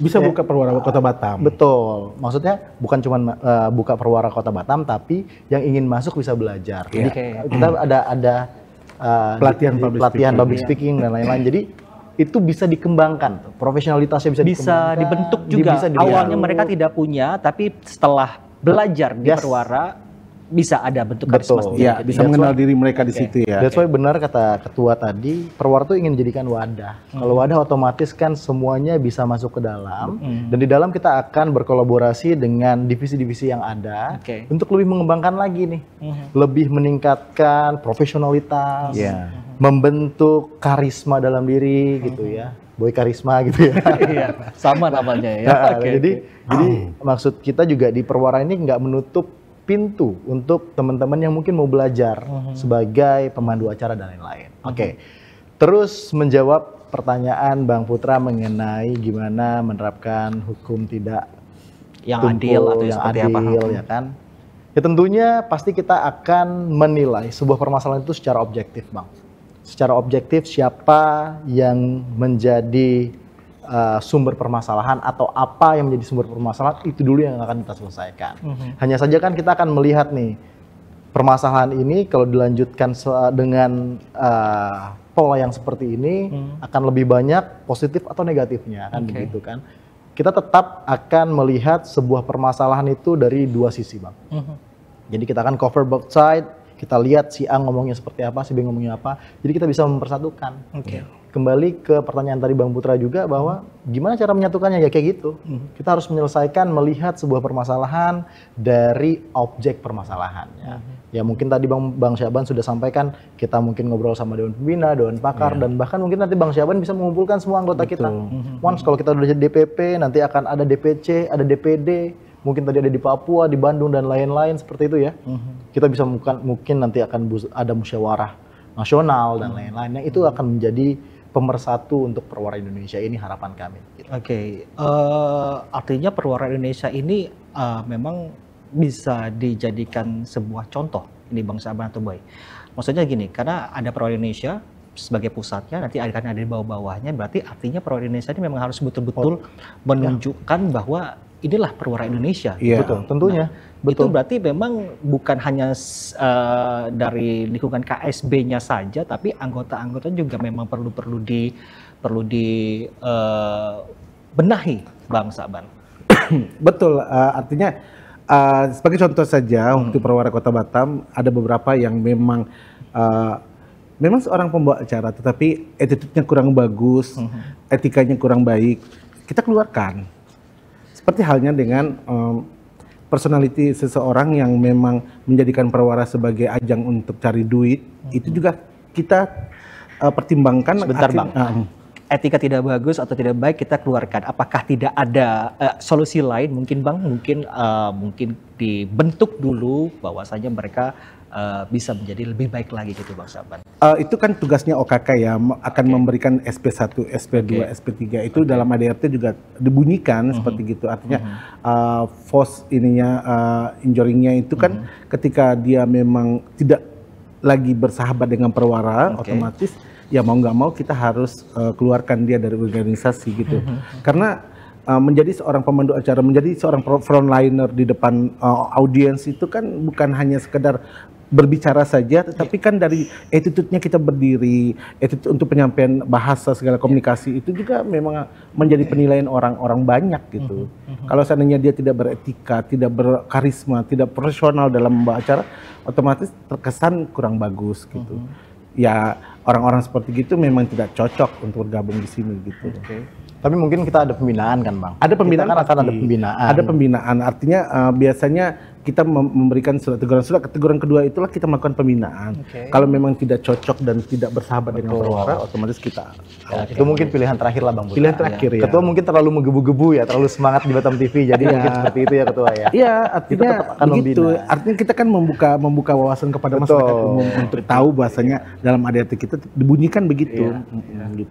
Bisa buka Perwara Kota Batam. Betul, maksudnya bukan cuma buka Perwara Kota Batam, tapi yang ingin masuk bisa belajar. Jadi kita ada pelatihan public speaking dan lain-lain. Jadi itu bisa dikembangkan, profesionalitasnya bisa dikembangkan, dibentuk juga. Awalnya mereka tidak punya, tapi setelah belajar di Perwara bisa ada bentuk karisma sendiri. Ya, bisa mengenal diri mereka di situ ya. That's why benar kata ketua tadi, Perwara itu ingin menjadikan wadah. Kalau wadah otomatis kan semuanya bisa masuk ke dalam, dan di dalam kita akan berkolaborasi dengan divisi-divisi yang ada untuk lebih mengembangkan lagi nih, lebih meningkatkan profesionalitas, membentuk karisma dalam diri gitu ya. Boy karisma gitu ya. Sama namanya ya. Jadi maksud kita juga di Perwara ini nggak menutup pintu untuk teman-teman yang mungkin mau belajar sebagai pemandu acara dan lain-lain. Terus menjawab pertanyaan Bang Putra mengenai gimana menerapkan hukum tidak yang adil atau yang adil ya kan. Ya tentunya pasti kita akan menilai sebuah permasalahan itu secara objektif Bang. Secara objektif siapa yang menjadi sumber permasalahan atau apa yang menjadi sumber permasalahan itu dulu yang akan kita selesaikan. Hanya saja kan kita akan melihat nih permasalahan ini kalau dilanjutkan dengan pola yang seperti ini akan lebih banyak positif atau negatifnya kan begitu kan. Kita tetap akan melihat sebuah permasalahan itu dari dua sisi Bang. Jadi kita akan cover both side, kita lihat si A ngomongnya seperti apa, si B ngomongnya apa. Jadi kita bisa mempersatukan. Kembali ke pertanyaan tadi Bang Putra juga bahwa gimana cara menyatukannya ya kayak gitu. Kita harus menyelesaikan melihat sebuah permasalahan dari objek permasalahannya. Ya mungkin tadi Bang Syakban sudah sampaikan kita mungkin ngobrol sama Dewan Pembina, Dewan Pakar dan bahkan mungkin nanti Bang Syakban bisa mengumpulkan semua anggota kita. Once kalau kita udah jadi DPP nanti akan ada DPC, ada DPD, mungkin tadi ada di Papua, di Bandung dan lain-lain seperti itu ya. Kita bisa mungkin nanti akan ada musyawarah nasional dan lain-lain. Yang itu akan menjadi pemersatu untuk Perwara Indonesia ini harapan kami. Gitu. Artinya Perwara Indonesia ini memang bisa dijadikan sebuah contoh ini Bang Syakban atau Boy. Maksudnya gini, karena ada Perwara Indonesia, sebagai pusatnya, nanti akan ada di bawah-bawahnya, berarti artinya Perwira Indonesia ini memang harus betul-betul menunjukkan bahwa inilah Perwira Indonesia. Iya, betul, tentunya. Itu berarti memang bukan hanya dari lingkungan KSB-nya saja, tapi anggota-anggota juga memang perlu benahi, Bang Saban. Betul, artinya sebagai contoh saja untuk Perwira Kota Batam ada beberapa yang memang seorang pembawa acara, tetapi attitude-nya kurang bagus, etikanya kurang baik, kita keluarkan. Seperti halnya dengan personality seseorang yang memang menjadikan Perwira sebagai ajang untuk cari duit, itu juga kita pertimbangkan. Sebentar Bang, etika tidak bagus atau tidak baik kita keluarkan. Apakah tidak ada solusi lain mungkin Bang? Mungkin dibentuk dulu bahwasanya mereka bisa menjadi lebih baik lagi gitu Bang Saban. Itu kan tugasnya OKK ya, akan memberikan SP1, SP2, SP3 itu dalam ADRT juga dibunyikan seperti gitu. Artinya force injuringnya itu kan ketika dia memang tidak lagi bersahabat dengan Perwira, otomatis ya mau nggak mau kita harus keluarkan dia dari organisasi gitu. Karena menjadi seorang pemandu acara, menjadi seorang frontliner di depan audiens itu kan bukan hanya sekedar berbicara saja, tetapi kan dari attitude-nya kita berdiri, attitude untuk penyampaian bahasa segala komunikasi itu juga memang menjadi penilaian orang-orang banyak gitu. Kalau seandainya dia tidak beretika, tidak berkarisma, tidak profesional dalam membawa acara, otomatis terkesan kurang bagus gitu. Ya orang-orang seperti gitu memang tidak cocok untuk bergabung di sini gitu. Tapi mungkin kita ada pembinaan kan Bang? Ada pembinaan, kita kan akan ada pembinaan. Ada pembinaan, artinya biasanya kita memberikan surat teguran. Surat teguran kedua itulah kita melakukan pembinaan. Kalau memang tidak cocok dan tidak bersahabat dengan Perwira, otomatis kita. Itu mungkin pilihan terakhir lah Bang. Pilihan terakhir ya. Ketua mungkin terlalu menggebu-gebu ya, terlalu semangat di Batam TV, jadi mungkin seperti itu ya Ketua ya. Iya, artinya begitu. Artinya kita kan membuka wawasan kepada masyarakat umum untuk tahu bahasanya dalam ADRT kita dibunyikan begitu.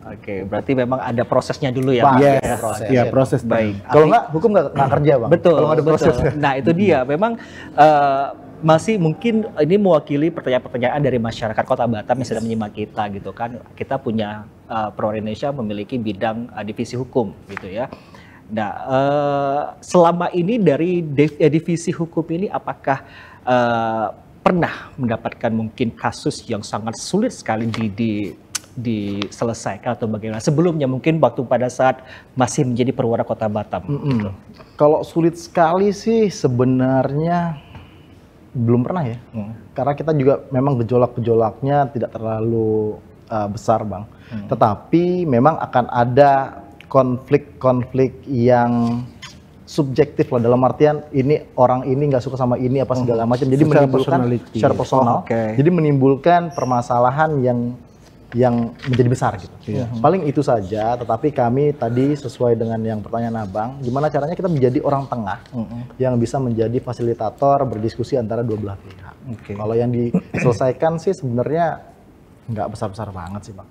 Oke, berarti memang ada prosesnya dulu ya. Iya, proses. Baik. Kalau nggak hukum nggak kerja Bang. Betul. Kalau nggak ada proses. Nah itu dia. Memang masih mungkin ini mewakili pertanyaan-pertanyaan dari masyarakat Kota Batam yang sedang menyimak kita gitu kan. Kita punya Perwira Indonesia memiliki bidang divisi hukum gitu ya. Nah selama ini dari divisi hukum ini apakah pernah mendapatkan mungkin kasus yang sangat sulit sekali diselesaikan atau bagaimana? Sebelumnya mungkin waktu pada saat masih menjadi Perwira Kota Batam. Kalau sulit sekali sih sebenarnya belum pernah ya. Karena kita juga memang gejolak-gejolaknya tidak terlalu besar Bang. Tetapi memang akan ada konflik-konflik yang subjektif lah, dalam artian ini orang ini nggak suka sama ini apa segala macam. Jadi menimbulkan secara personal. Jadi menimbulkan permasalahan yang menjadi besar gitu. Paling itu saja, tetapi kami tadi sesuai dengan yang pertanyaan Abang, gimana caranya kita menjadi orang tengah yang bisa menjadi fasilitator berdiskusi antara dua belah pihak. Kalau yang diselesaikan sih sebenarnya nggak besar-besar banget sih Bang.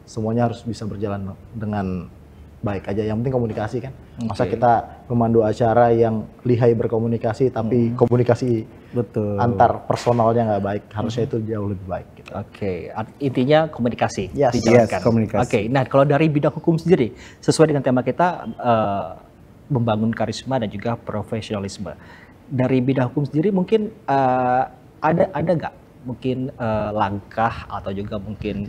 Semuanya harus bisa berjalan dengan baik aja, yang penting komunikasi kan. Masa kita memandu acara yang lihai berkomunikasi tapi komunikasi antar personalnya nggak baik, harusnya itu jauh lebih baik gitu. Intinya komunikasi dijalankan. Komunikasi. Nah kalau dari bidang hukum sendiri, sesuai dengan tema kita membangun karisma dan juga profesionalisme. Dari bidang hukum sendiri mungkin ada nggak mungkin langkah atau juga mungkin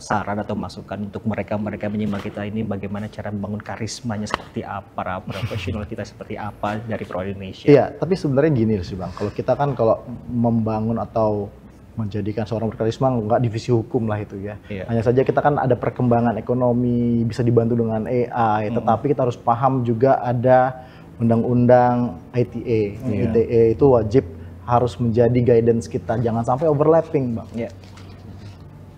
saran atau masukan untuk mereka menyimak kita ini, bagaimana cara membangun karismanya seperti apa, para profesional kita seperti apa dari Perwira Indonesia? Iya, tapi sebenarnya gini sih Bang, kalau kita kan kalau membangun atau menjadikan seorang berkarisma nggak divisi hukum lah itu ya. Hanya saja kita kan ada perkembangan ekonomi, bisa dibantu dengan AI, tetapi kita harus paham juga ada undang-undang ITE. ITE itu wajib harus menjadi guidance kita, jangan sampai overlapping Bang.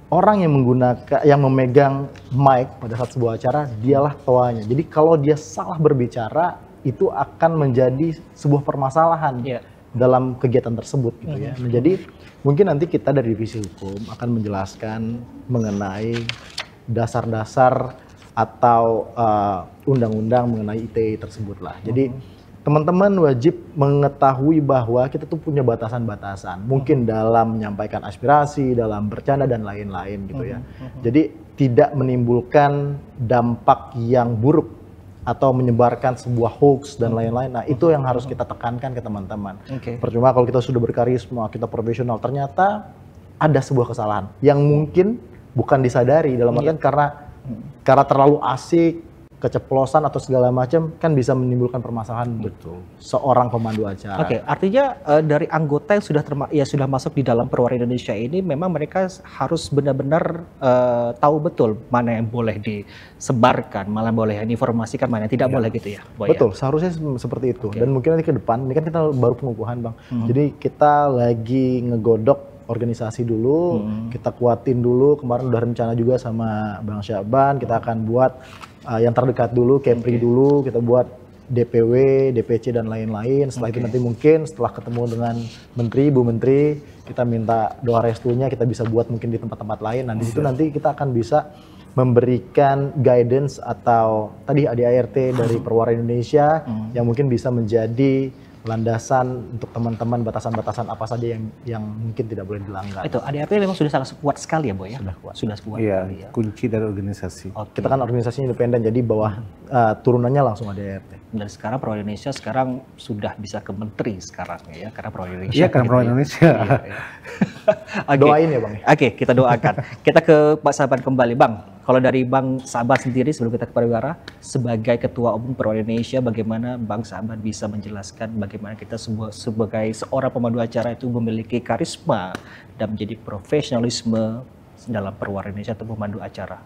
Orang yang memegang mic pada saat sebuah acara, dialah ketuanya. Jadi kalau dia salah berbicara, itu akan menjadi sebuah permasalahan dalam kegiatan tersebut gitu ya. Jadi mungkin nanti kita dari divisi hukum akan menjelaskan mengenai dasar-dasar atau undang-undang mengenai ITE tersebut lah. Jadi teman-teman wajib mengetahui bahwa kita tuh punya batasan-batasan. Mungkin dalam menyampaikan aspirasi, dalam bercanda dan lain-lain gitu ya. Jadi tidak menimbulkan dampak yang buruk atau menyebarkan sebuah hoax dan lain-lain. Nah, itu yang harus kita tekankan ke teman-teman. Percuma kalau kita sudah berkarisma, kita profesional, ternyata ada sebuah kesalahan yang mungkin bukan disadari dalam artian karena terlalu asik, keceplosan atau segala macam kan bisa menimbulkan permasalahan seorang pemandu acara. Oke, artinya dari anggota yang sudah masuk di dalam Perwira Indonesia ini memang mereka harus benar-benar tahu betul mana yang boleh disebarkan, mana yang boleh diinformasikan, mana yang tidak boleh gitu ya, Boy. Betul, seharusnya seperti itu. Dan mungkin nanti ke depan, ini kan kita baru pengukuhan, Bang. Jadi kita lagi ngegodok organisasi dulu, kita kuatin dulu. Kemarin udah rencana juga sama Bang Syaban, kita akan buat yang terdekat dulu, Kepri dulu, kita buat DPW, DPC dan lain-lain. Setelah itu nanti mungkin setelah ketemu dengan Menteri, Bu Menteri, kita minta doa restunya, kita bisa buat mungkin di tempat-tempat lain. Nah di situ nanti kita akan bisa memberikan guidance atau tadi ADART dari Perwira Indonesia yang mungkin bisa menjadi landasan untuk teman-teman batasan-batasan apa saja yang mungkin tidak boleh dilanggar. Itu ADART memang sudah sangat kuat sekali ya, Boy ya? Sudah kuat. Iya, kunci dari organisasi. Kita kan organisasinya independen, jadi bawah turunannya langsung ADART. Dan sekarang Perwira Indonesia sekarang sudah bisa ke menteri sekarang ya, karena Perwira Indonesia. Iya, karena Perwira Indonesia. Doain ya, Bang. Oke, kita doakan. Kita ke Pak Saban kembali, Bang. Kalau dari Bang Saban sendiri sebelum kita ke Perwira, sebagai Ketua Umum Perwira Indonesia, bagaimana Bang Saban bisa menjelaskan bagaimana kita sebagai seorang pemandu acara itu memiliki karisma dan menjadi profesionalisme dalam Perwira Indonesia atau pemandu acara?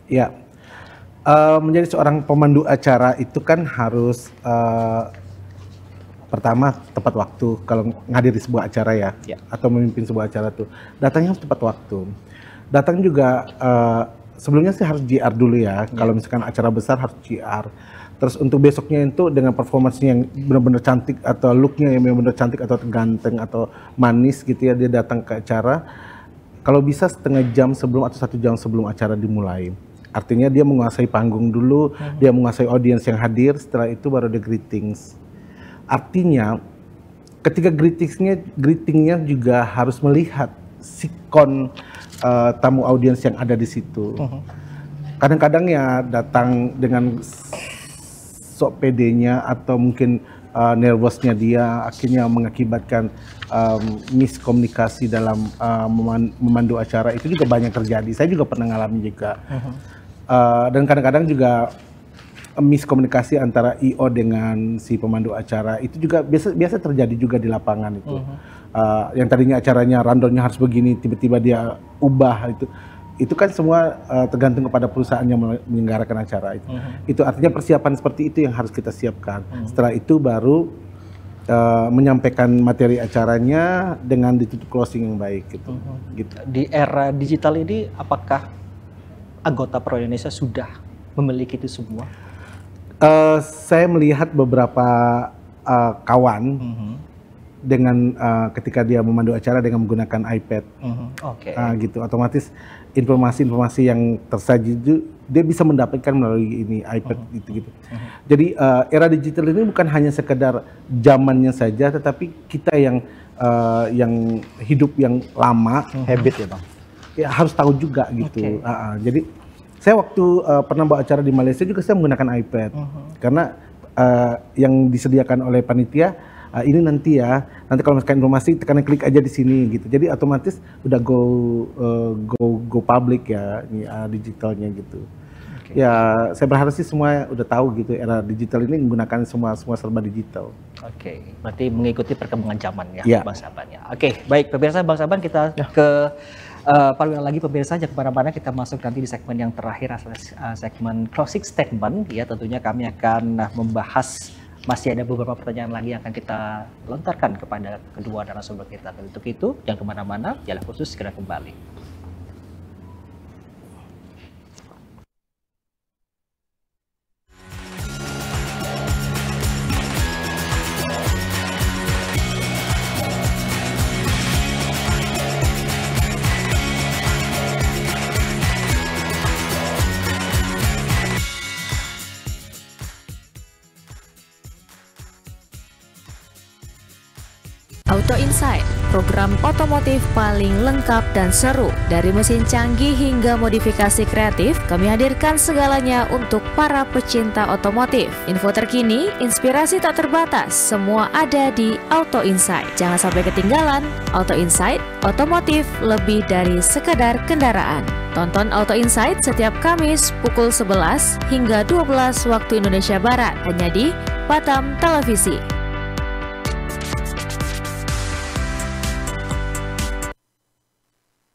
Ya, menjadi seorang pemandu acara itu kan harus pertama tepat waktu kalau menghadiri sebuah acara ya, atau memimpin sebuah acara tuh datangnya harus tepat waktu. Datang juga sebelumnya sih harus GR dulu ya. Kalau misalkan acara besar harus GR. Terus untuk besoknya itu dengan performance yang benar-benar cantik atau looknya yang benar-benar cantik atau ganteng atau manis gitu ya, dia datang ke acara. Kalau bisa setengah jam sebelum atau 1 jam sebelum acara dimulai. Artinya dia menguasai panggung dulu, dia menguasai audiens yang hadir. Setelah itu baru ada greetings. Artinya ketika greetingnya juga harus melihat sikon tamu audiens yang ada di situ. Kadang-kadang ya datang dengan sok pedenya atau mungkin nervousnya dia akhirnya mengakibatkan miskomunikasi dalam memandu acara. Itu juga banyak terjadi. Saya juga pernah ngalamin juga. Dan kadang-kadang juga miskomunikasi antara IO dengan si pemandu acara itu juga biasa terjadi juga di lapangan itu. Yang tadinya acaranya randolnya harus begini, tiba-tiba dia ubah itu kan semua tergantung kepada perusahaan yang menyelenggarakan acara itu. Itu artinya persiapan seperti itu yang harus kita siapkan. Setelah itu baru menyampaikan materi acaranya dengan ditutup closing yang baik gitu. Gitu. Di era digital ini apakah anggota Perwira Indonesia sudah memiliki itu semua? Saya melihat beberapa kawan dengan ketika dia memandu acara dengan menggunakan iPad, gitu otomatis informasi-informasi yang tersaji itu dia bisa mendapatkan melalui ini iPad gitu. Jadi era digital ini bukan hanya sekedar zamannya saja, tetapi kita yang hidup yang lama, habit ya, Bang. Ya harus tahu juga gitu. Jadi saya waktu pernah bawa acara di Malaysia juga saya menggunakan iPad karena yang disediakan oleh panitia ini nanti kalau misalkan informasi tekan klik aja di sini gitu. Jadi otomatis udah go public ya digitalnya gitu. Ya saya berharap sih semua udah tahu gitu era digital ini menggunakan semua serba digital. Berarti mengikuti perkembangan zaman ya, Bang Saban ya. Baik pemirsa Bang Saban, kita ke Perwira lagi pemirsa, jangan kemana-mana, kita masuk nanti di segmen yang terakhir, segmen closing statement ya. Tentunya kami akan membahas, masih ada beberapa pertanyaan lagi yang akan kita lontarkan kepada kedua narasumber kita. Untuk itu jangan kemana-mana, Dialog Khusus segera kembali. Auto Insight, program otomotif paling lengkap dan seru. Dari mesin canggih hingga modifikasi kreatif, kami hadirkan segalanya untuk para pecinta otomotif. Info terkini, inspirasi tak terbatas, semua ada di Auto Insight. Jangan sampai ketinggalan. Auto Insight, otomotif lebih dari sekedar kendaraan. Tonton Auto Insight setiap Kamis pukul 11 hingga 12 waktu Indonesia Barat, hanya di Batam Televisi.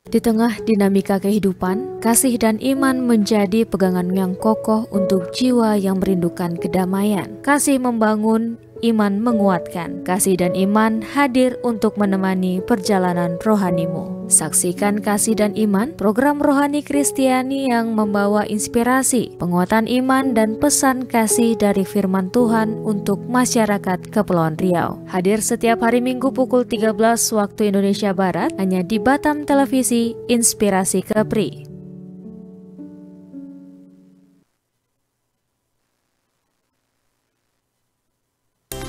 Di tengah dinamika kehidupan, kasih dan iman menjadi pegangan yang kokoh untuk jiwa yang merindukan kedamaian. Kasih membangun, iman menguatkan. Kasih dan iman hadir untuk menemani perjalanan rohanimu. Saksikan Kasih dan Iman, program rohani Kristiani yang membawa inspirasi, penguatan iman dan pesan kasih dari firman Tuhan untuk masyarakat Kepulauan Riau. Hadir setiap hari Minggu pukul 13 waktu Indonesia Barat, hanya di Batam Televisi, Inspirasi Kepri.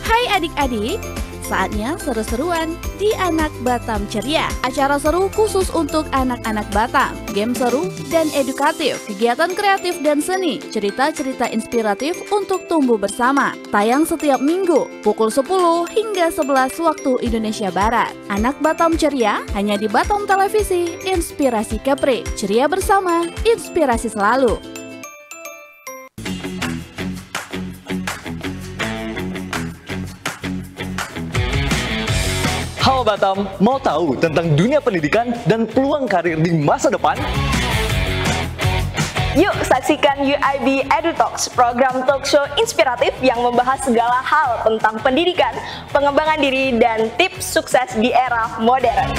Hai adik-adik, saatnya seru-seruan di Anak Batam Ceria. Acara seru khusus untuk anak-anak Batam, game seru dan edukatif, kegiatan kreatif dan seni, cerita-cerita inspiratif untuk tumbuh bersama. Tayang setiap minggu pukul 10 hingga 11 waktu Indonesia Barat. Anak Batam Ceria hanya di Batam Televisi, Inspirasi Kepri. Ceria bersama, inspirasi selalu. Halo Batam, mau tahu tentang dunia pendidikan dan peluang karir di masa depan? Yuk saksikan UIB EduTalks, program talk show inspiratif yang membahas segala hal tentang pendidikan, pengembangan diri, dan tips sukses di era modern.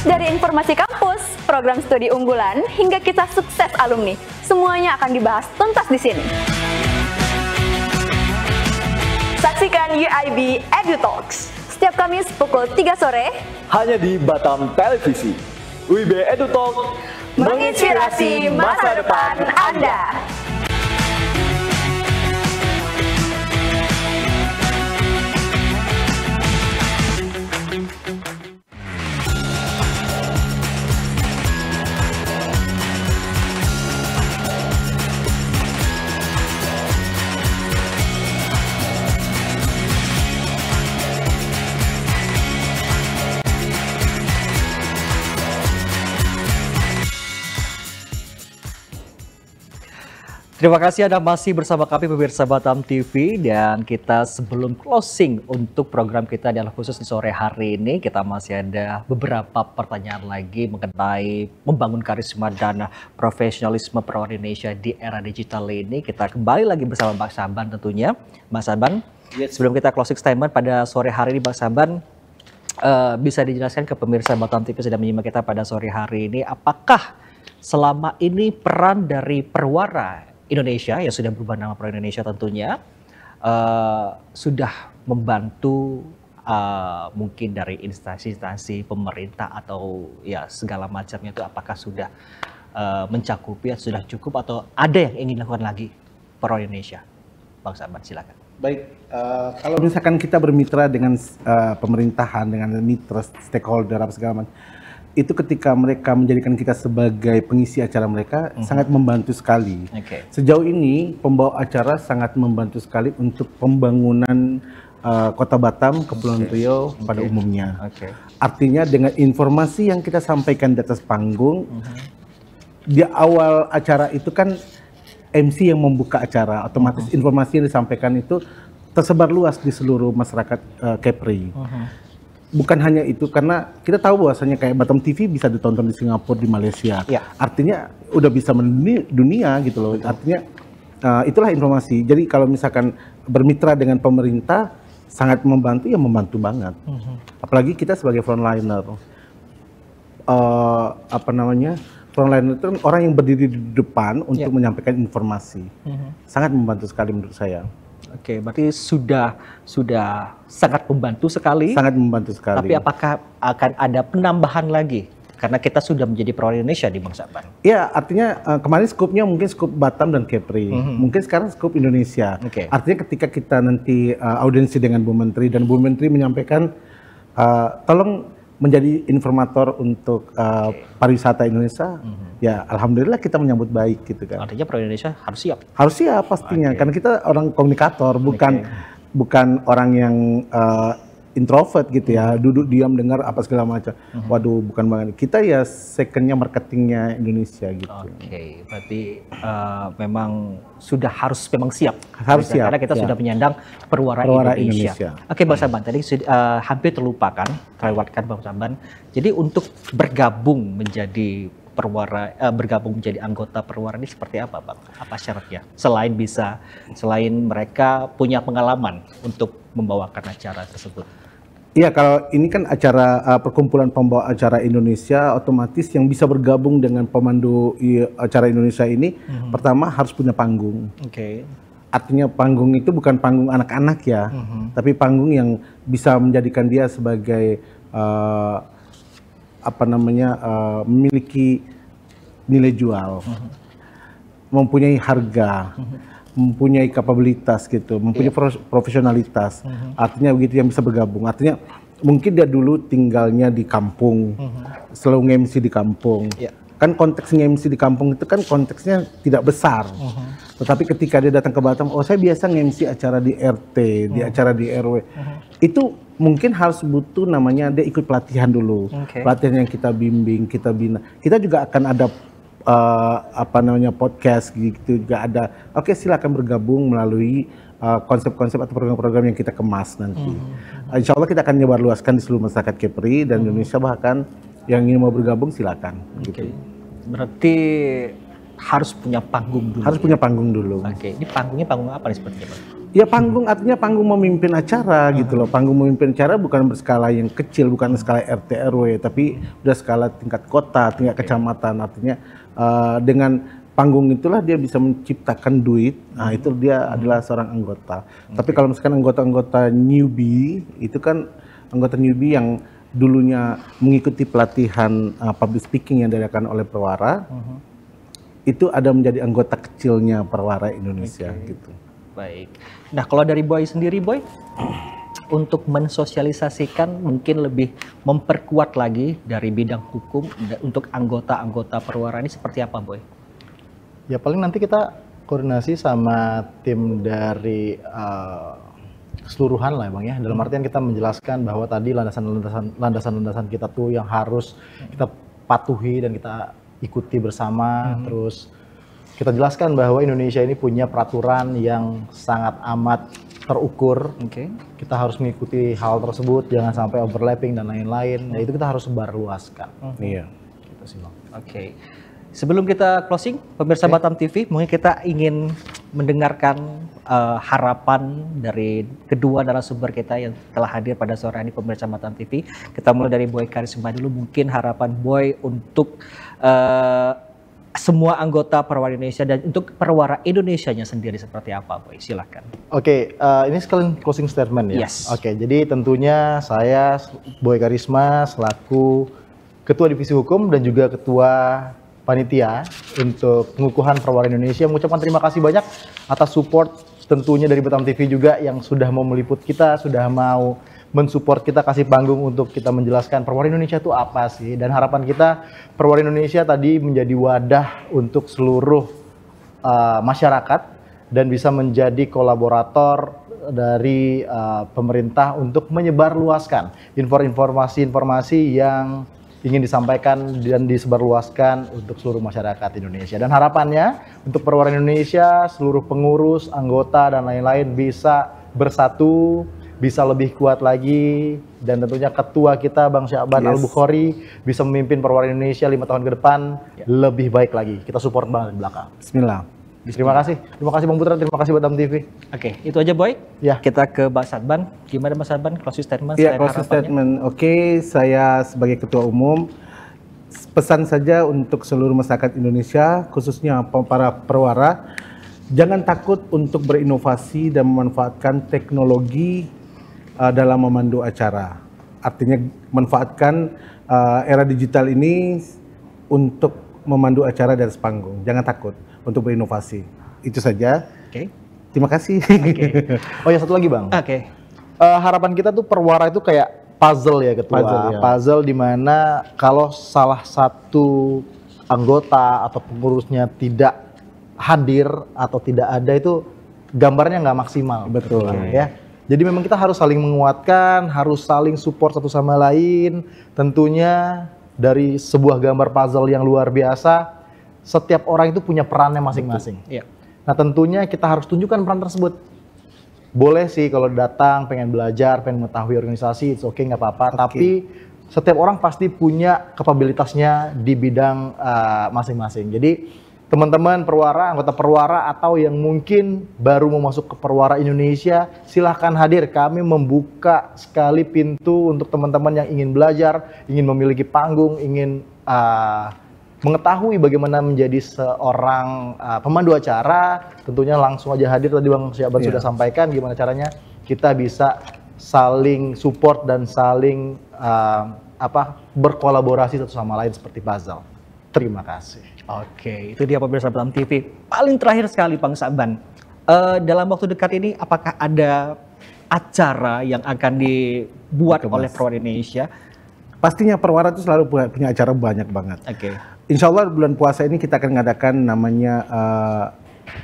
Dari informasi kampus, program studi unggulan, hingga kisah sukses alumni, semuanya akan dibahas tuntas di sini. Saksikan UIB EduTalks setiap Kamis pukul 3 sore hanya di Batam Televisi. UIB EduTalk menginspirasi masa depan Anda. Terima kasih Anda masih bersama kami pemirsa Batam TV, dan kita sebelum closing untuk program kita adalah khusus di sore hari ini, kita masih ada beberapa pertanyaan lagi mengenai membangun karisma dan profesionalisme perawan Indonesia di era digital ini. Kita kembali lagi bersama Bang Saban tentunya. Mas Saban, sebelum kita closing statement pada sore hari ini, Bang Saban, bisa dijelaskan ke pemirsa Batam TV sedang menyimak kita pada sore hari ini, apakah selama ini peran dari Perwara Indonesia yang sudah berubah nama Perwara Indonesia tentunya sudah membantu mungkin dari instansi-instansi pemerintah atau ya segala macamnya itu, apakah sudah mencakupi atau sudah cukup atau ada yang ingin dilakukan lagi Perwara Indonesia? Bang Saban, silakan. Baik, kalau misalkan kita bermitra dengan pemerintahan, dengan mitra stakeholder apa segala macam, itu ketika mereka menjadikan kita sebagai pengisi acara mereka sangat membantu sekali. Sejauh ini pembawa acara sangat membantu sekali untuk pembangunan Kota Batam, Kepulauan Riau pada umumnya. Artinya dengan informasi yang kita sampaikan di atas panggung, di awal acara itu kan MC yang membuka acara, otomatis informasi yang disampaikan itu tersebar luas di seluruh masyarakat Kepri. Bukan hanya itu, karena kita tahu bahwasanya kayak Batam TV bisa ditonton di Singapura, di Malaysia. Artinya udah bisa mendunia gitu loh. Artinya itulah informasi. Jadi kalau misalkan bermitra dengan pemerintah sangat membantu, ya membantu banget. Apalagi kita sebagai frontliner. Frontliner itu orang yang berdiri di depan untuk menyampaikan informasi. Sangat membantu sekali menurut saya. Oke, berarti sudah sangat membantu sekali. Sangat membantu sekali. Tapi apakah akan ada penambahan lagi Karena kita sudah menjadi perwira Indonesia di Bang Saban. Iya, artinya kemarin skupnya mungkin skup Batam dan Kepri. Mungkin sekarang skup Indonesia. Artinya ketika kita nanti audiensi dengan Bu Menteri dan Bu Menteri menyampaikan tolong menjadi informator untuk pariwisata Indonesia, ya alhamdulillah kita menyambut baik gitu kan. Artinya perwira Indonesia harus siap. Harus siap pastinya, karena kita orang komunikator, bukan orang yang introvert gitu ya, duduk diam dengar apa segala macam. Waduh, bukan banget. Kita ya secondnya marketingnya Indonesia gitu. Oke, berarti memang sudah harus memang siap. Harus siap. Karena kita sudah menyandang perwira Indonesia. Oke, Bang Saban, tadi hampir terlewatkan Bang Saban. Jadi untuk bergabung menjadi perwira, bergabung menjadi anggota perwira ini seperti apa, Bang? Apa syaratnya? Selain mereka punya pengalaman untuk membawakan acara tersebut. Iya, kalau ini kan acara perkumpulan pembawa acara Indonesia, otomatis yang bisa bergabung dengan pemandu acara Indonesia ini, pertama harus punya panggung. Artinya panggung itu bukan panggung anak-anak ya, tapi panggung yang bisa menjadikan dia sebagai memiliki nilai jual, mempunyai harga, mempunyai kapabilitas gitu, mempunyai profesionalitas. Artinya begitu yang bisa bergabung. Artinya mungkin dia dulu tinggalnya di kampung, selalu nge-MC di kampung. Kan konteks nge-MC di kampung itu kan konteksnya tidak besar. Tetapi ketika dia datang ke Batam, oh saya biasa nge-MC acara di RT, di acara di RW. Itu mungkin harus butuh namanya dia ikut pelatihan dulu. Pelatihan yang kita bimbing, kita bina. Kita juga akan ada podcast gitu juga ada. Oke, silakan bergabung melalui konsep-konsep atau program-program yang kita kemas nanti. Insya Allah kita akan nyebarluaskan di seluruh masyarakat Kepri dan Indonesia, bahkan yang ingin mau bergabung silakan. Gitu. Berarti harus punya panggung dulu. Harus punya panggung dulu. Ini panggungnya panggung apa nih sepertinya, Bang? Ya panggung artinya panggung memimpin acara gitu loh. Panggung memimpin acara bukan berskala yang kecil, bukan skala RT RW, tapi udah skala tingkat kota, tingkat kecamatan. Artinya dengan panggung itulah dia bisa menciptakan duit. Nah, itu dia adalah seorang anggota. Tapi kalau misalkan anggota-anggota newbie, itu kan anggota newbie yang dulunya mengikuti pelatihan public speaking yang diadakan oleh Perwara, itu ada menjadi anggota kecilnya Perwara Indonesia gitu. Baik. Nah, kalau dari Boy sendiri, Boy, untuk mensosialisasikan mungkin lebih memperkuat lagi dari bidang hukum untuk anggota-anggota Perwara ini seperti apa, Boy? Ya paling nanti kita koordinasi sama tim dari keseluruhan lah ya Bang ya. Dalam artian kita menjelaskan bahwa tadi landasan-landasan kita tuh yang harus kita patuhi dan kita ikuti bersama. Terus kita jelaskan bahwa Indonesia ini punya peraturan yang sangat amat terukur. Kita harus mengikuti hal tersebut, jangan sampai overlapping dan lain-lain. Nah itu kita harus sebarluaskan. Iya. Gitu sih Bang. Sebelum kita closing, pemirsa Batam TV, mungkin kita ingin mendengarkan harapan dari kedua narasumber kita yang telah hadir pada sore ini, pemirsa Batam TV. Kita mulai dari Boy Karisma dulu. Mungkin harapan Boy untuk semua anggota Perwira Indonesia dan untuk Perwira Indonesianya sendiri seperti apa, Boy? Silakan. Ini sekalian closing statement ya. Yes. Jadi tentunya saya Boy Karisma selaku Ketua Divisi Hukum dan juga Ketua Panitia untuk pengukuhan Perwira Indonesia mengucapkan terima kasih banyak atas support tentunya dari Batam TV juga yang sudah mau meliput kita, sudah mau mensupport kita, kasih panggung untuk kita menjelaskan Perwira Indonesia itu apa sih. Dan harapan kita Perwira Indonesia tadi menjadi wadah untuk seluruh masyarakat dan bisa menjadi kolaborator dari pemerintah untuk menyebarluaskan informasi-informasi yang ingin disampaikan dan disebarluaskan untuk seluruh masyarakat Indonesia. Dan harapannya untuk Perwira Indonesia, seluruh pengurus, anggota, dan lain-lain bisa bersatu, bisa lebih kuat lagi, dan tentunya ketua kita Bang Sya'ban Al-Bukhari bisa memimpin Perwira Indonesia 5 tahun ke depan lebih baik lagi. Kita support banget di belakang. Bismillah. Terima kasih Bang Putra, terima kasih Batam TV. Itu aja Boy. Ya. Kita ke Bang Saban. Gimana Bang Saban? Closing statement. Ya, closing statement. Saya sebagai Ketua Umum pesan saja untuk seluruh masyarakat Indonesia, khususnya para perwira, jangan takut untuk berinovasi dan memanfaatkan teknologi dalam memandu acara. Artinya manfaatkan era digital ini untuk memandu acara dari panggung. Jangan takut untuk berinovasi. Itu saja. Oke. Terima kasih. Oke. Oh ya, satu lagi Bang. Oke. Harapan kita tuh Perwara itu kayak puzzle ya Ketua. Puzzle di mana kalau salah satu anggota atau pengurusnya tidak hadir atau tidak ada itu gambarnya nggak maksimal. Betul. Ya. Jadi memang kita harus saling menguatkan, harus saling support satu sama lain. Tentunya dari sebuah gambar puzzle yang luar biasa, setiap orang itu punya perannya masing-masing. Iya. Nah tentunya kita harus tunjukkan peran tersebut. Boleh sih kalau datang pengen belajar, pengen mengetahui organisasi, it's okay, nggak apa-apa. Tapi setiap orang pasti punya kapabilitasnya di bidang masing-masing. Jadi teman-teman Perwara, anggota Perwara atau yang mungkin baru mau masuk ke Perwara Indonesia, silahkan hadir. Kami membuka sekali pintu untuk teman-teman yang ingin belajar, ingin memiliki panggung, ingin mengetahui bagaimana menjadi seorang pemandu acara. Tentunya langsung aja hadir. Tadi Bang Syaban sudah sampaikan gimana caranya kita bisa saling support dan saling berkolaborasi satu sama lain seperti puzzle. Terima kasih. Oke, itu dia pemirsa Batam TV. Paling terakhir sekali Bang Syaban, dalam waktu dekat ini apakah ada acara yang akan dibuat oleh Perwara Indonesia? Pastinya Perwara itu selalu punya acara banyak banget. Oke. Insya Allah bulan puasa ini kita akan mengadakan namanya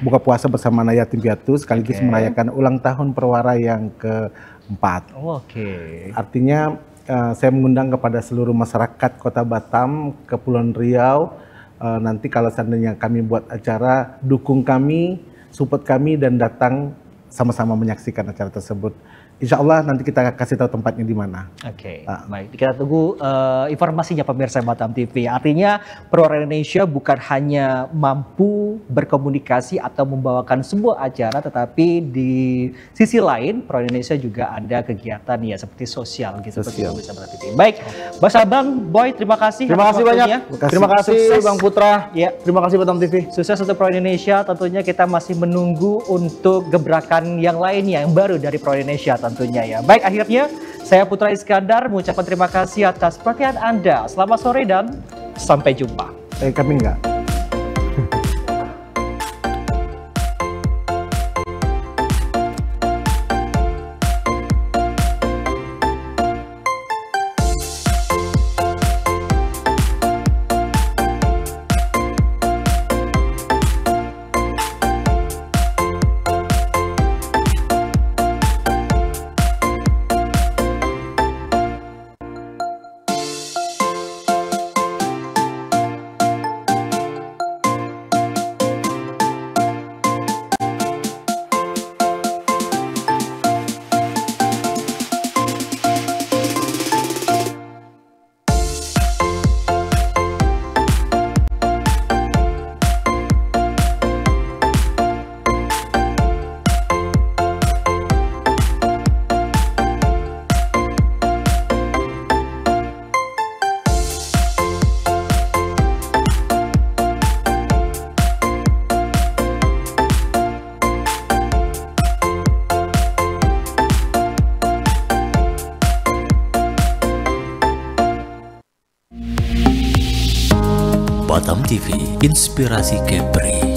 buka puasa bersama anak yatim piatu sekaligus merayakan ulang tahun Perwara yang ke-4. Oke. Artinya saya mengundang kepada seluruh masyarakat Kota Batam, Kepulauan Riau. Nanti kalau seandainya kami buat acara, dukung kami, support kami dan datang sama-sama menyaksikan acara tersebut. Insya Allah nanti kita kasih tahu tempatnya di mana. Oke, baik. Kita tunggu informasinya pemirsa Batam TV. Artinya Perwara Indonesia bukan hanya mampu berkomunikasi atau membawakan sebuah acara, tetapi di sisi lain Perwara Indonesia juga ada kegiatan ya seperti sosial gitu. Seperti pemirsa Batam TV. Baik, Mas Abang, Boy, terima kasih. Terima kasih banyak. Terima kasih Bang Putra. Ya, terima kasih Batam TV. Sukses untuk Perwara Indonesia. Tentunya kita masih menunggu untuk gebrakan yang lainnya yang baru dari Perwara Indonesia tentunya ya. Baik, akhirnya saya Putra Iskandar mengucapkan terima kasih atas perhatian Anda. Selamat sore dan sampai jumpa. Kami enggak. Batam TV, inspirasi Kepri.